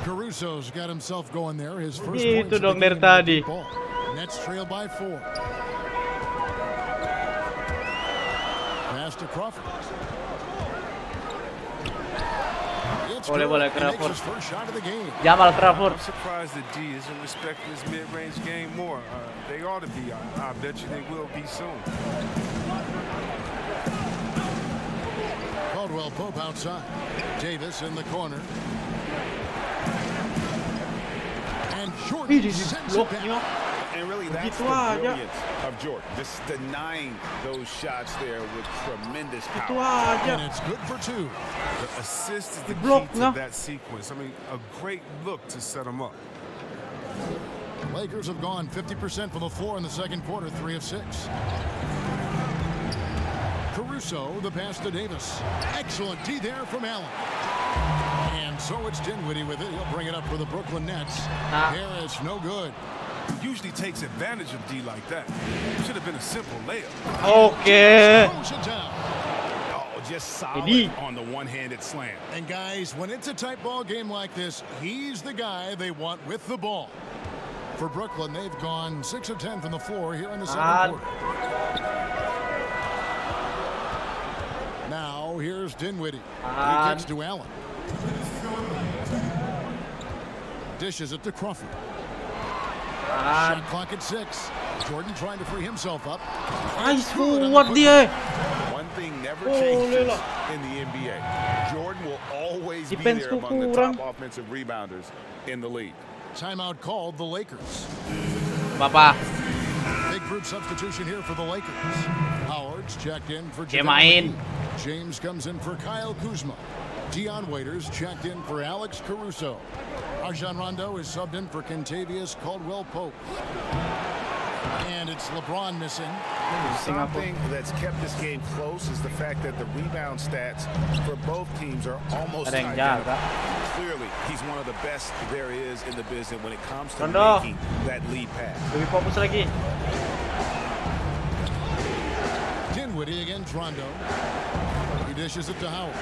Caruso's got himself going there. His first Itu dong dari tadi. Nets trail by 4. Pass to Crawford. Boleh Crawford. Jamal Crawford. I'm surprised that D isn't respecting this mid-range game more. They ought to be. I bet you they will be soon. Caldwell Pope outside. Davis in the corner. And Jordan sends it back. And really, that's the brilliance of Jordan. Just denying those shots there with tremendous power. And it's good for 2. The assist is the key to that sequence. I mean, a great look to set them up. Lakers have gone 50% from the floor in the second quarter, 3 of 6. Caruso, the pass to Davis. Excellent D there from Allen. And so it's Dinwiddie with it. He'll bring it up for the Brooklyn Nets. Harris, no good. Usually takes advantage of D like that. Should have been a simple layup. Okay. Oh, just solid on the one-handed slam. And guys, when it's a tight ball game like this, he's the guy they want with the ball. For Brooklyn, they've gone 6 of 10 from the floor here in the second quarter. Now, here's Dinwiddie. He kicks to Allen. Dishes it to Crawford. Shot clock at 6. Jordan trying to free himself up. What the? One thing never changes in the NBA. Jordan will always be there among the top offensive rebounders in the league. Timeout called the Lakers. Papa. Big group substitution here for the Lakers. Howard's checked in for Bermain. James comes in for Kyle Kuzma. Dion Waiters checked in for Alex Caruso. Rajon Rondo is subbed in for Kentavious Caldwell Pope. And it's LeBron missing. Something that's kept this game close is the fact that the rebound stats for both teams are almost identical. Clearly, he's one of the best there is in the business when it comes to making that lead pass. Lebih fokus lagi. Dinwiddie against Rondo. He dishes it to Howard.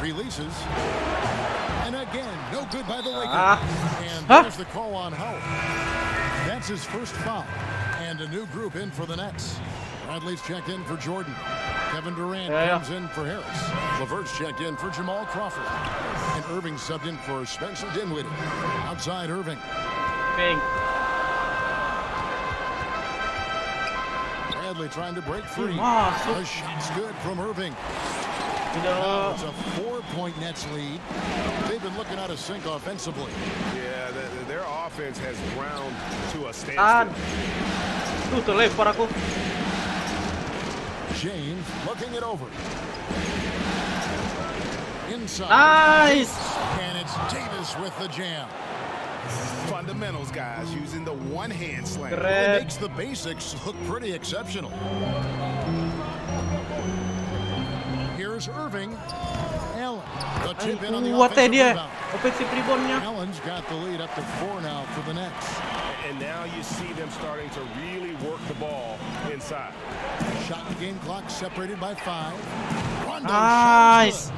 Releases. And again, no good by the Lakers. And there's the call on Howard. That's his first foul. And a new group in for the Nets. Bradley's checked in for Jordan. Kevin Durant comes in for Harris. LeVert's checked in for Jamal Crawford. And Irving subbed in for Spencer Dinwiddie. Outside Irving. Bradley trying to break free. The shot's good from Irving. Now it's a 4-point Nets lead. They've been looking out of sync offensively. Yeah, their offense has ground to a standstill. Terlempar aku. James looking it over. Inside. Nice. And it's Davis with the jam. Fundamentals, guys, using the one-hand slam. Really makes the basics look pretty exceptional. Here's Irving. Allen. The tip in on the offensive rebound. Allen's got the lead up to 4 now for the Nets. And now you see them starting to really work the ball inside. Shot the game clock separated by 5. Rondo nice.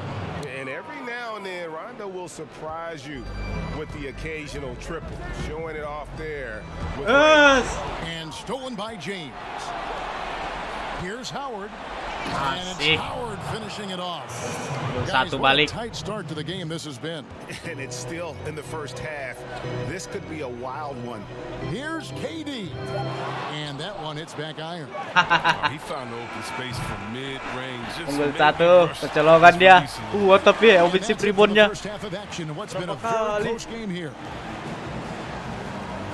And every now and then, Rondo will surprise you with the occasional triple, showing it off there. And stolen by James. Here's Howard. And it's Howard finishing it off. Guys, what a tight start to the game this has been. And it's still in the first half. This could be a wild one. Here's KD. And that one hits back iron. He found the open space from mid-range. Unggul 1, kecolongan dia. Tapi offensive rebound-nya. What's been a very close game here.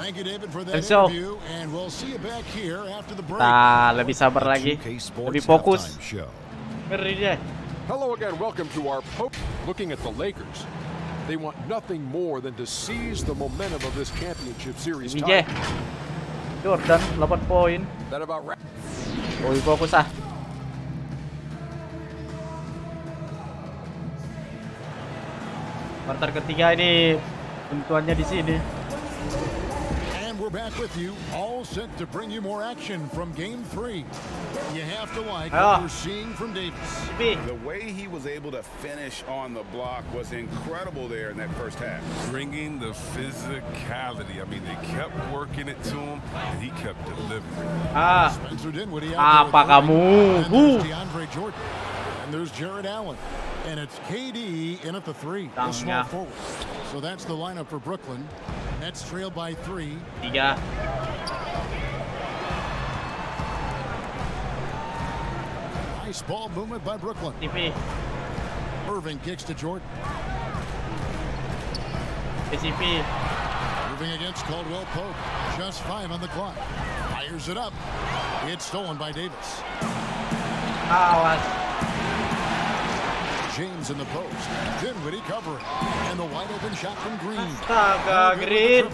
Thank you, David, for that interview, and we'll see you back here after the break. Lebih sabar lagi, lebih fokus. Ngeri dia. Hello again, welcome to our looking at the Lakers. They want nothing more than to seize the momentum of this championship series. Jordan 8 poin. That about lebih fokus ah. Quarter ketiga ini tentuannya di sini. And we're back with you, all set to bring you more action from Game 3. You have to like what you're seeing from Davis. The way he was able to finish on the block was incredible there in that first half. Bringing the physicality. I mean, they kept working it to him, and he kept delivering. Spencer Dinwiddie apa kamu? There's DeAndre Jordan. And there's Jared Allen. And it's KD in at the 3, the small forward. So that's the lineup for Brooklyn. Nets trailed by 3. 3. Nice ball movement by Brooklyn. Irving kicks to Jordan. Moving against Caldwell Pope. Just 5 on the clock. Fires it up. It's stolen by Davis. James in the post. Dinwiddie covering. And the wide open shot from Green. Green.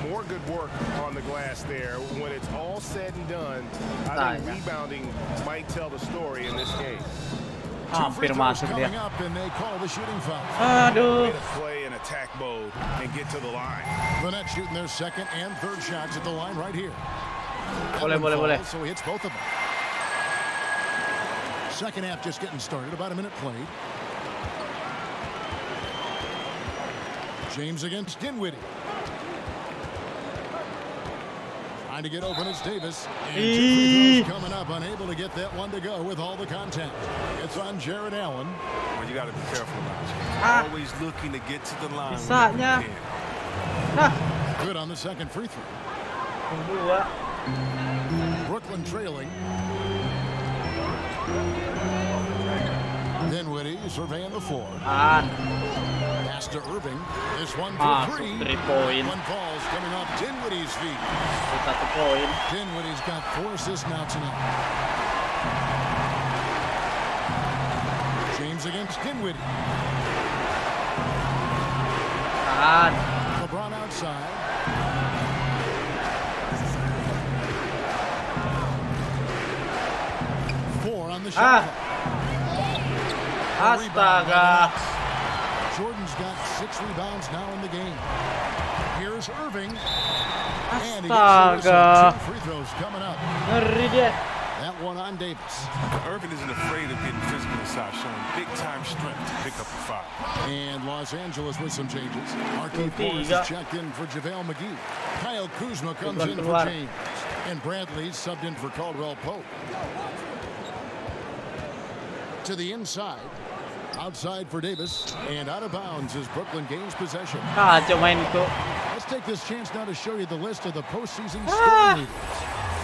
More good work on the glass there. When it's all said and done, I think rebounding might tell the story in this game. Hampir masuk dia. Coming up and they call the shooting foul. Aduh. Play in attack mode and get to the line. The Nets shooting their second and third shots at the line right here. Boleh. So he hits both of them. Second half just getting started. About a minute played. James against Dinwiddie. Trying to get open is Davis. And 2 free throws coming up. Unable to get that one to go with all the contact. It's on Jared Allen. Well, you got to be careful about it. Always looking to get to the line. Good on the second free throw. Brooklyn trailing. Dinwiddie surveying the floor. Pass to Irving. This one for 3. 3 poin. One falls coming off Dinwiddie's feet. 1 poin. Dinwiddie's got 4 assists now tonight. James against Dinwiddie. LeBron outside. On the shot. Astaga. Jordan's got 6 rebounds now in the game. Here's Irving. Astaga. 2 free throws coming up. Ngeri dia. That one on Davis. Irving isn't afraid of getting physical inside, showing big-time strength to pick up the foul. And Los Angeles with some changes. Marquise Morris is checked in for JaVale McGee. Kyle Kuzma comes in for James. And Bradley subbed in for Caldwell Pope. To the inside. Outside for Davis. And out of bounds as Brooklyn gains possession. Let's take this chance now to show you the list of the postseason scoring leaders.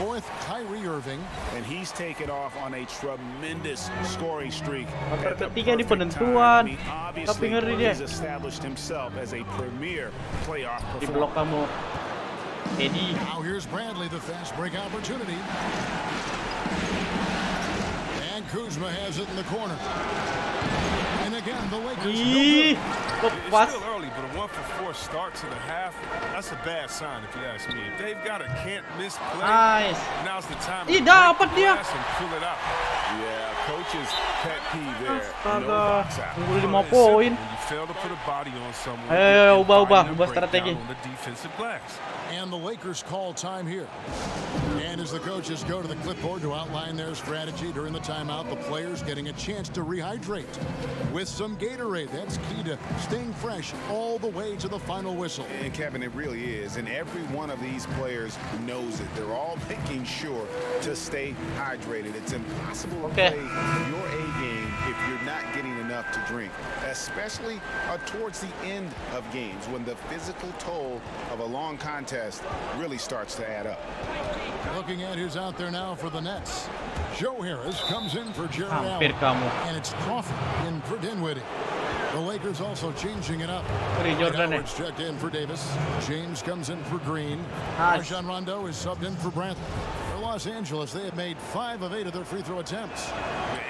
4th, Kyrie Irving. And he's taken off on a tremendous scoring streak. Ketiga di penentuan. Tapi ngeri dia. He's established himself as a premier playoff performer. Di blok kamu. Eddie. Now here's Bradley, the fast break opportunity. And Kuzma has it in the corner. And again, the Lakers. It's still early, but a 1-for-4 start to the half, that's a bad sign if you ask me. If they've got a can't-miss play, now's the time to break the glass and pull it out. Yeah, coach's pet peeve there. No box out. When you fail to put a body on someone, ubah strategi. on the defensive glass. And the Lakers call time here. And as the coaches go to the clipboard to outline their strategy during the timeout, the players getting a chance to rehydrate with some Gatorade. That's key to staying fresh all the way to the final whistle. And Kevin, it really is. And every one of these players knows it. They're all making sure to stay hydrated. It's impossible to play your A game if you're not getting enough to drink, especially towards the end of games when the physical toll of a long contest really starts to add up. Looking at who's out there now for the Nets. Joe Harris comes in for Jared Allen. And it's Crawford in for Dinwiddie. The Lakers also changing it up. Howard's checked in for Davis. James comes in for Green. Rajon Rondo is subbed in for Bradley. For Los Angeles, they have made 5 of 8 of their free throw attempts.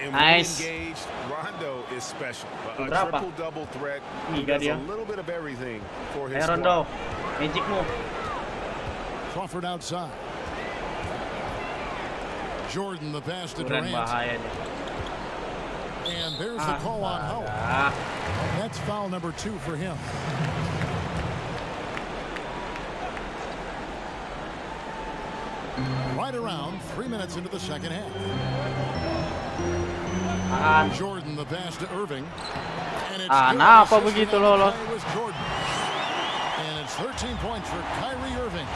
And when engaged, Rondo is special. A triple-double threat. He does a little bit of everything for his Rondo. Magic move. Crawford outside. Jordan the pass to Durant. And there's the call on Howard. That's foul number 2 for him. Right around 3 minutes into the second half. Jordan the pass to Irving. And it's Kenapa begitu lolos? And it's 13 points for Kyrie Irving.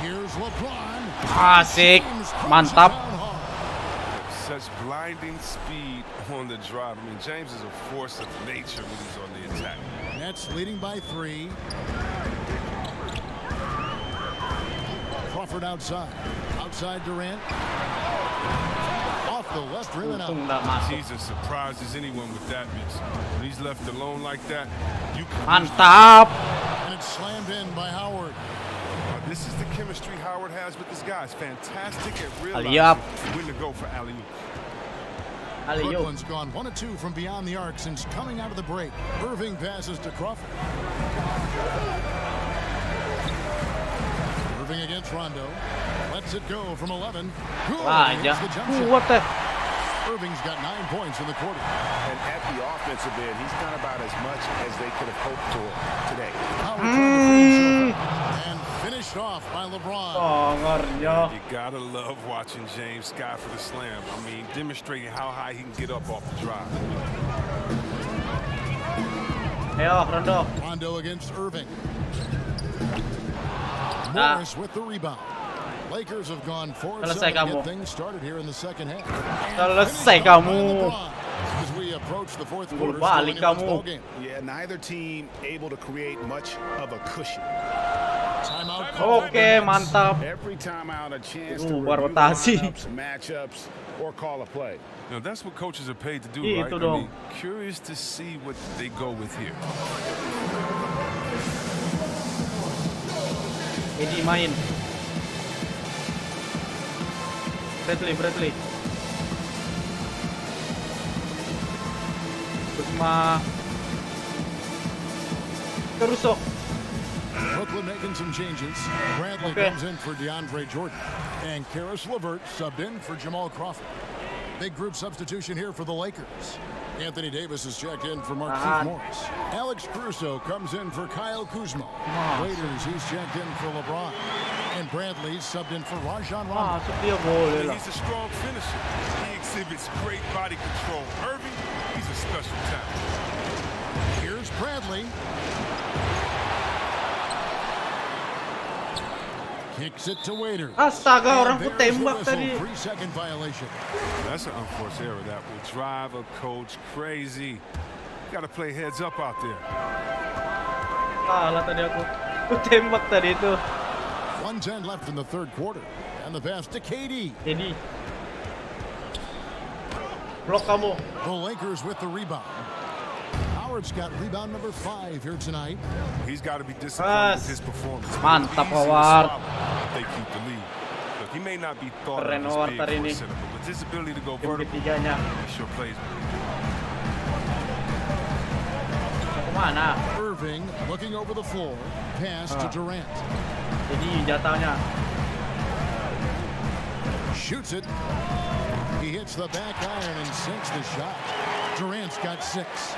Here's LeBron. Asik, mantap. Such blinding speed on the drive. I mean, James is a force of nature when he's on the attack. Nets leading by 3. Crawford outside. Outside Durant. Off the left rim and out. He's as surprised as anyone with that miss. When he's left alone like that, you can. Mantap. And it's slammed in by Howard. This is the chemistry Howard has with this guy. It's fantastic at realizing when to go for alley-oop. Brooklyn's gone 1 of 2 from beyond the arc since coming out of the break. Irving passes to Crawford. Irving against Rondo. Lets it go from 11. What the? Irving's got 9 points in the quarter. And at the offensive end, he's done about as much as they could have hoped for today. And finished off by LeBron. You gotta love watching James sky for the slam. I mean, demonstrating how high he can get up off the drive. Rondo against Irving. Morris with the rebound. Lakers have gone 4 of 7 to get things started here in the second half. Selesai kamu. As we approach the fourth quarter, yeah, neither team able to create much of a cushion. Oke, mantap. Every time out a chance to review matchups or call a play. Now that's what coaches are paid to do, right? I mean, curious to see what they go with here. Ini main. Bradley. Cuma Caruso. Brooklyn making some changes. Bradley comes in for DeAndre Jordan. And Karis LeVert subbed in for Jamal Crawford. Big group substitution here for the Lakers. Anthony Davis is checked in for Markieff Morris. Alex Caruso comes in for Kyle Kuzma. Raiders, he's checked in for LeBron. And Bradley subbed in for Rajon Rondo. He's a strong finisher. He exhibits great body control. Irving, he's a special talent. Here's Bradley. Kicks it to Waiter. Astaga, orang ku tembak tadi. 3-second violation. That's an unforced error that will drive a coach crazy. Got to play heads up out there. Salah tadi aku. Ku tembak tadi itu. 1:10 left in the third quarter. And the pass to KD. Blok kamu. The Lakers with the rebound. Howard's got rebound number 5 here tonight. He's got to be disappointed with his performance. Mantap, Howard. They keep the lead. Look, he may not be thought of as big for a center, but with his ability to go vertical, he sure plays. Kemana? Irving looking over the floor. Pass to Durant. Jadi jatahnya. Shoots it. He hits the back iron and sinks the shot. Durant's got 6.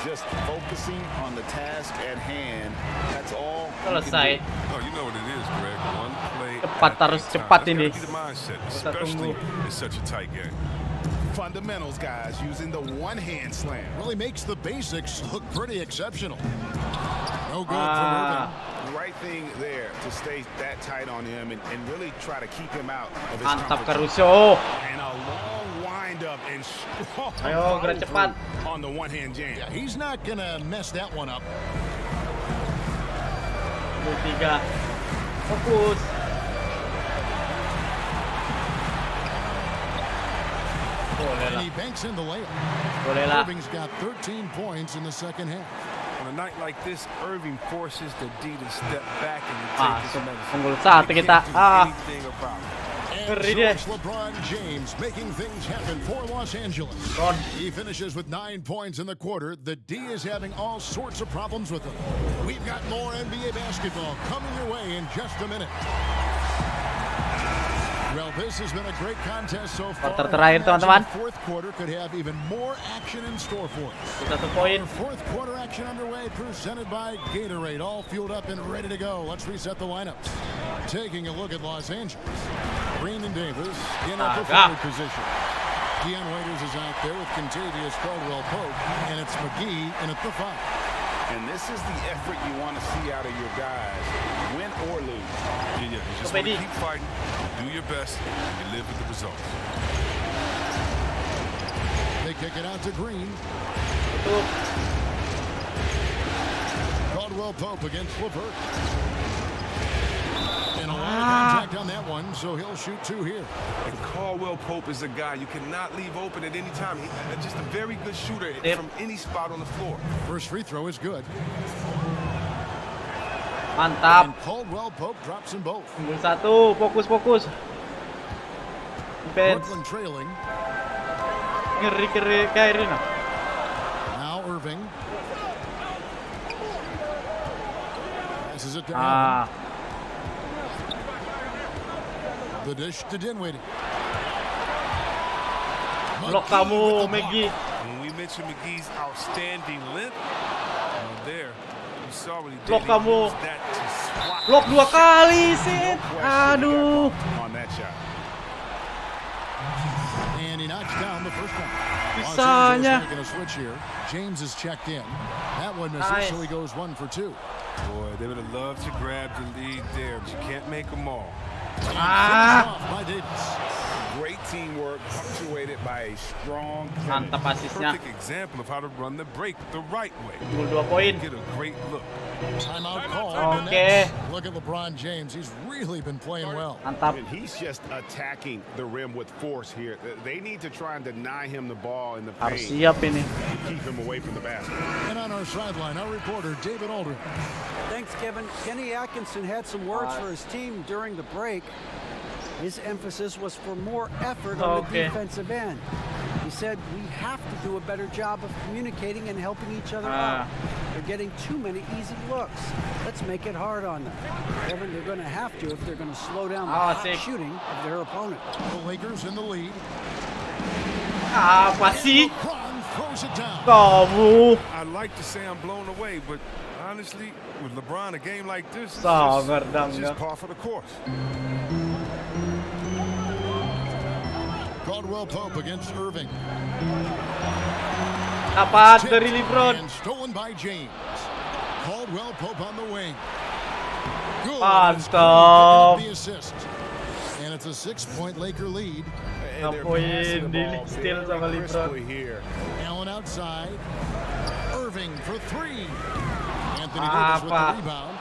Just focusing on the task at hand. That's all. Selesai. Oh, you know what it is, Greg. One play. Cepat, harus cepat ini. The mindset, especially in such a tight game. Fundamentals, guys, using the one-hand slam. Really makes the basics look pretty exceptional. No good from Irving. Right thing there to stay that tight on him and really try to keep him out of his Mantap Caruso. And a long wind up and strong Ayo, gerak cepat. On the one-hand jam. Yeah, he's not gonna mess that one up. 3. Fokus. And he banks in the layup. Irving's got 13 points in the second half. On a night like this, Irving forces the D to step back and take his medicine. Unggul 1 kita. Anything about it. And so LeBron James making things happen for Los Angeles. He finishes with 9 points in the quarter. The D is having all sorts of problems with him. We've got more NBA basketball coming your way in just a minute. Well, This has been a great contest so far. Quarter terakhir teman-teman. Fourth quarter could have even more action in store for us. 1 poin. Fourth quarter action underway, presented by Gatorade, all fueled up and ready to go. Let's reset the lineups. Taking a look at Los Angeles. Green and Davis in at the forward position. Dion Waiters is out there with Contavious Caldwell-Pope, and it's McGee in at the 5. And this is the effort you want to see out of your guys, win or lose. Yeah, you just want to keep fighting, do your best, and you live with the results. They kick it out to Green. Caldwell-Pope against LeVert. And a lot of contact on that one, so he'll shoot 2 here. And Caldwell-Pope is a guy you cannot leave open at any time. He's just a very good shooter from any spot on the floor. First free throw is good. Mantap. And Caldwell-Pope drops them both. 1, fokus. Defense. Brooklyn trailing. Ngeri keren. Now Irving. Passes it down. The dish to Dinwiddie. Blok kamu, McGee. When we mentioned McGee's outstanding length, there, you saw what he did. Blok kamu. Blok 2 kali, Sid. Aduh. On that shot. And he knocks down the first one. Bisanya. Making a switch here. James is checked in. That one misses, so he goes 1 for 2. Boy, they would have loved to grab the lead there, but you can't make them all. Off by Davis. Great teamwork, punctuated by a strong Mantap asisnya. Perfect example of how to run the break the right way. 2 poin. Get a great look. Timeout call. Okay. Look at LeBron James. He's really been playing well. Mantap. And he's just attacking the rim with force here. They need to try and deny him the ball in the Harus paint siap ini. to keep him away from the basket. And on our sideline, our reporter, David Aldridge. Thanks, Kevin. Kenny Atkinson had some words for his team during the break. His emphasis was for more effort on the defensive end. He said, we have to do a better job of communicating and helping each other out. They're getting too many easy looks. Let's make it hard on them. Kevin, they're going to have to if they're going to slow down the hot shooting of their opponent. The Lakers in the lead. Apa sih? LeBron throws it down. Kamu. I'd like to say I'm blown away, but honestly, with LeBron, a game like this, it's just par for the course. Caldwell-Pope against Irving. Dapat dari LeBron. And stolen by James. Caldwell-Pope on the wing. Good. Mantap. The assist. And it's a 6-point Laker lead. 6 poin di steal sama LeBron. Allen outside. Irving for 3. Anthony Davis with the rebound.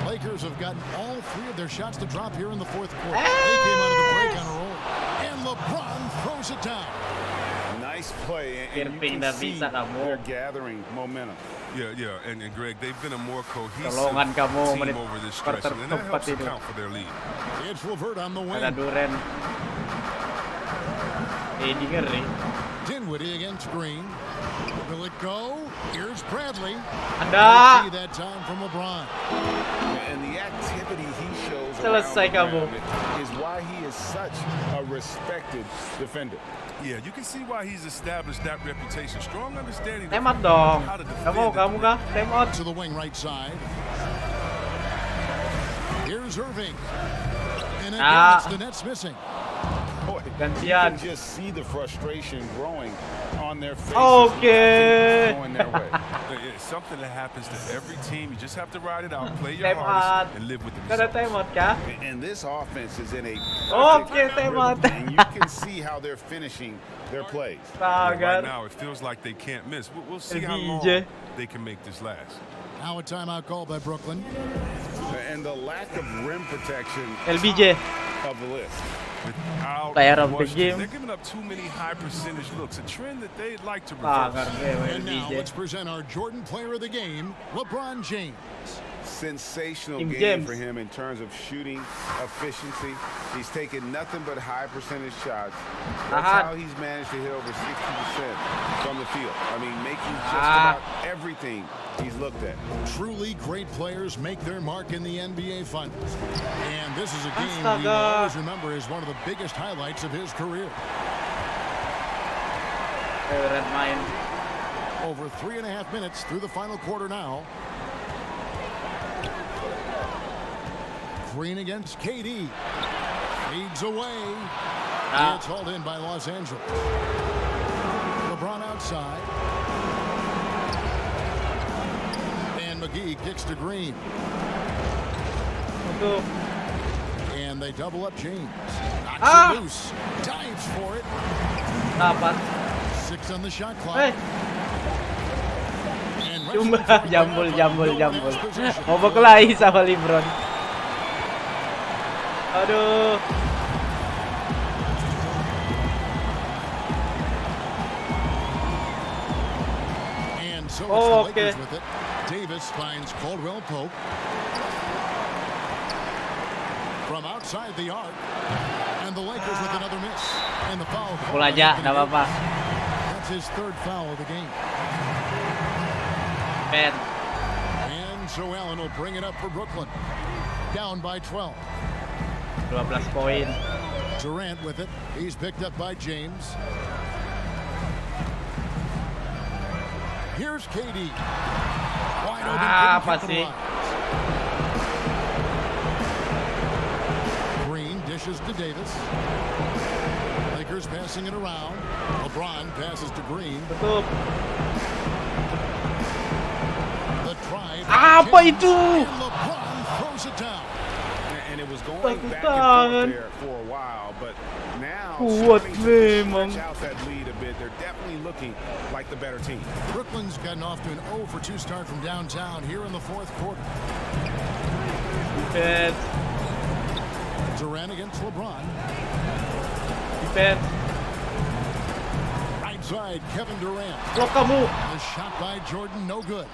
Lakers have gotten all 3 of their shots to drop here in the fourth quarter. They came out of the break on a roll. And LeBron throws it down. Nice play. And you can see they're gathering momentum. Yeah, and Greg, they've been a more cohesive Tolongan kamu team over this stretch, and that helps account for their lead. It's LeVert on the wing. Ada Duren. Ini ngeri. Dinwiddie against Green. Will it go? Here's Bradley. Ada. See that time from LeBron. And the activity he shows Selesai kamu. is why he is such a respected defender. Yeah, you can see why he's established that reputation. Strong understanding of Temat dong. how to defend. Kamu kah? Temot. To the wing right side. Here's Irving. And again, it's the Nets missing. Boy, Gantian. you can just see the frustration growing on their faces. Okay. Going their way. It's something that happens to every team. You just have to ride it out, play your Temot. hardest, and live with the Kada results. temot kah? And this offense is in a Okay, temot. and you can see how they're finishing their plays. Right now, it feels like they can't miss. We'll see how long LBJ. they can make this last. Now a timeout called by Brooklyn. And the lack of rim protection LBJ. of the list. Without Player of the question, game. They're giving up too many high percentage looks, a trend that they'd like to Ah, reverse. And now let's present our Jordan Player of the Game, LeBron James. sensational game for him in terms of shooting efficiency. He's taken nothing but high percentage shots. That's how he's managed to hit over 60% from the field. I mean, making just about everything he's looked at. Truly great players make their mark in the NBA Finals. And this is a game we will always remember as one of the biggest highlights of his career. Bermain. Over 3.5 minutes through the final quarter now. Green against KD. Fades away. It's hauled in by Los Angeles. LeBron outside. And McGee kicks to Green. And they double up James. Knocks it loose. Dives for it. 6 on the shot clock. Cuma jambul. Mau berkelahi sama LeBron. Aduh. And so it's the Lakers with it. Davis finds Caldwell Pope. From outside the arc. And the Lakers with another miss. And the foul. Pukul aja, enggak apa-apa. That's his third foul of the game. Ben. And so Allen will bring it up for Brooklyn. Down by 12. 12 poin. Durant with it. He's picked up by James. Here's KD. Wide open. Green dishes to Davis. Lakers passing it around. LeBron passes to Green. The drive. Apa itu? LeBron throws it down. And it was going back and forth there for a while, but now stretch out that lead a bit. They're definitely looking like the better team. Brooklyn's gotten off to an 0 for 2 start from downtown here in the fourth quarter. Defense. Durant against LeBron. Defense. Right side, Kevin Durant. Blok kamu. The shot by Jordan, no good.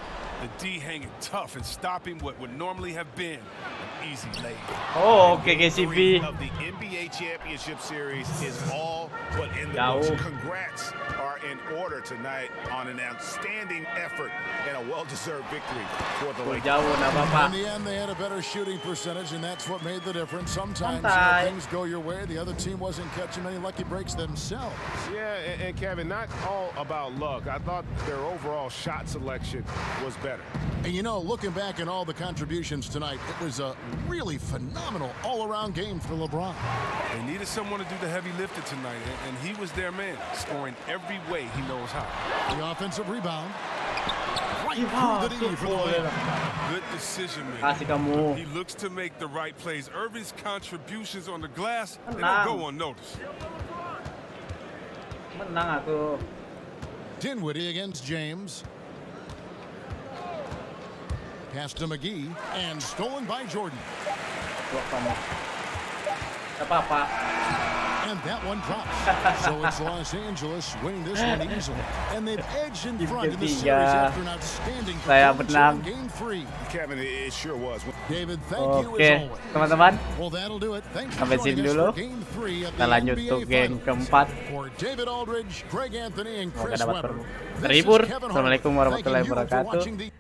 The D hanging tough and stopping what would normally have been an easy lay. Oh, okay, KCP. Of the NBA Championship Series is all but in the books. Congrats are in order tonight on an outstanding effort and a well-deserved victory for the Lakers. In the end, they had a better shooting percentage, and that's what made the difference. Sometimes things go your way. The other team wasn't catching any lucky breaks themselves. Yeah, and Kevin, not all about luck. I thought their overall shot selection was better. And you know, looking back at all the contributions tonight, it was a really phenomenal all-around game for LeBron. They needed someone to do the heavy lifting tonight, and he was their man, scoring every way he knows how. The offensive rebound. Right through the knee for the win. Good decision making. Kasih kamu. He looks to make the right plays. Irving's contributions on the glass, they don't go unnoticed. Menang aku. Dinwiddie against James. Pass to McGee and stolen by Jordan. Apa-apa. And that one drops. So it's Los Angeles winning this one easily. And they've edged in front in the series after an outstanding performance in Game 3. Kevin, it sure was. David, thank you as always. Teman-teman. Well, that'll do it. Thanks for Sampai sini joining us dulu. for Game 3 of Kita the lanjut NBA ke game Finals. keempat. For David Aldridge, Greg Anthony, and Semoga Chris dapat Webber. terhibur. This is Kevin Assalamualaikum Harlan. warahmatullahi Thanking you for wabarakatuh. watching the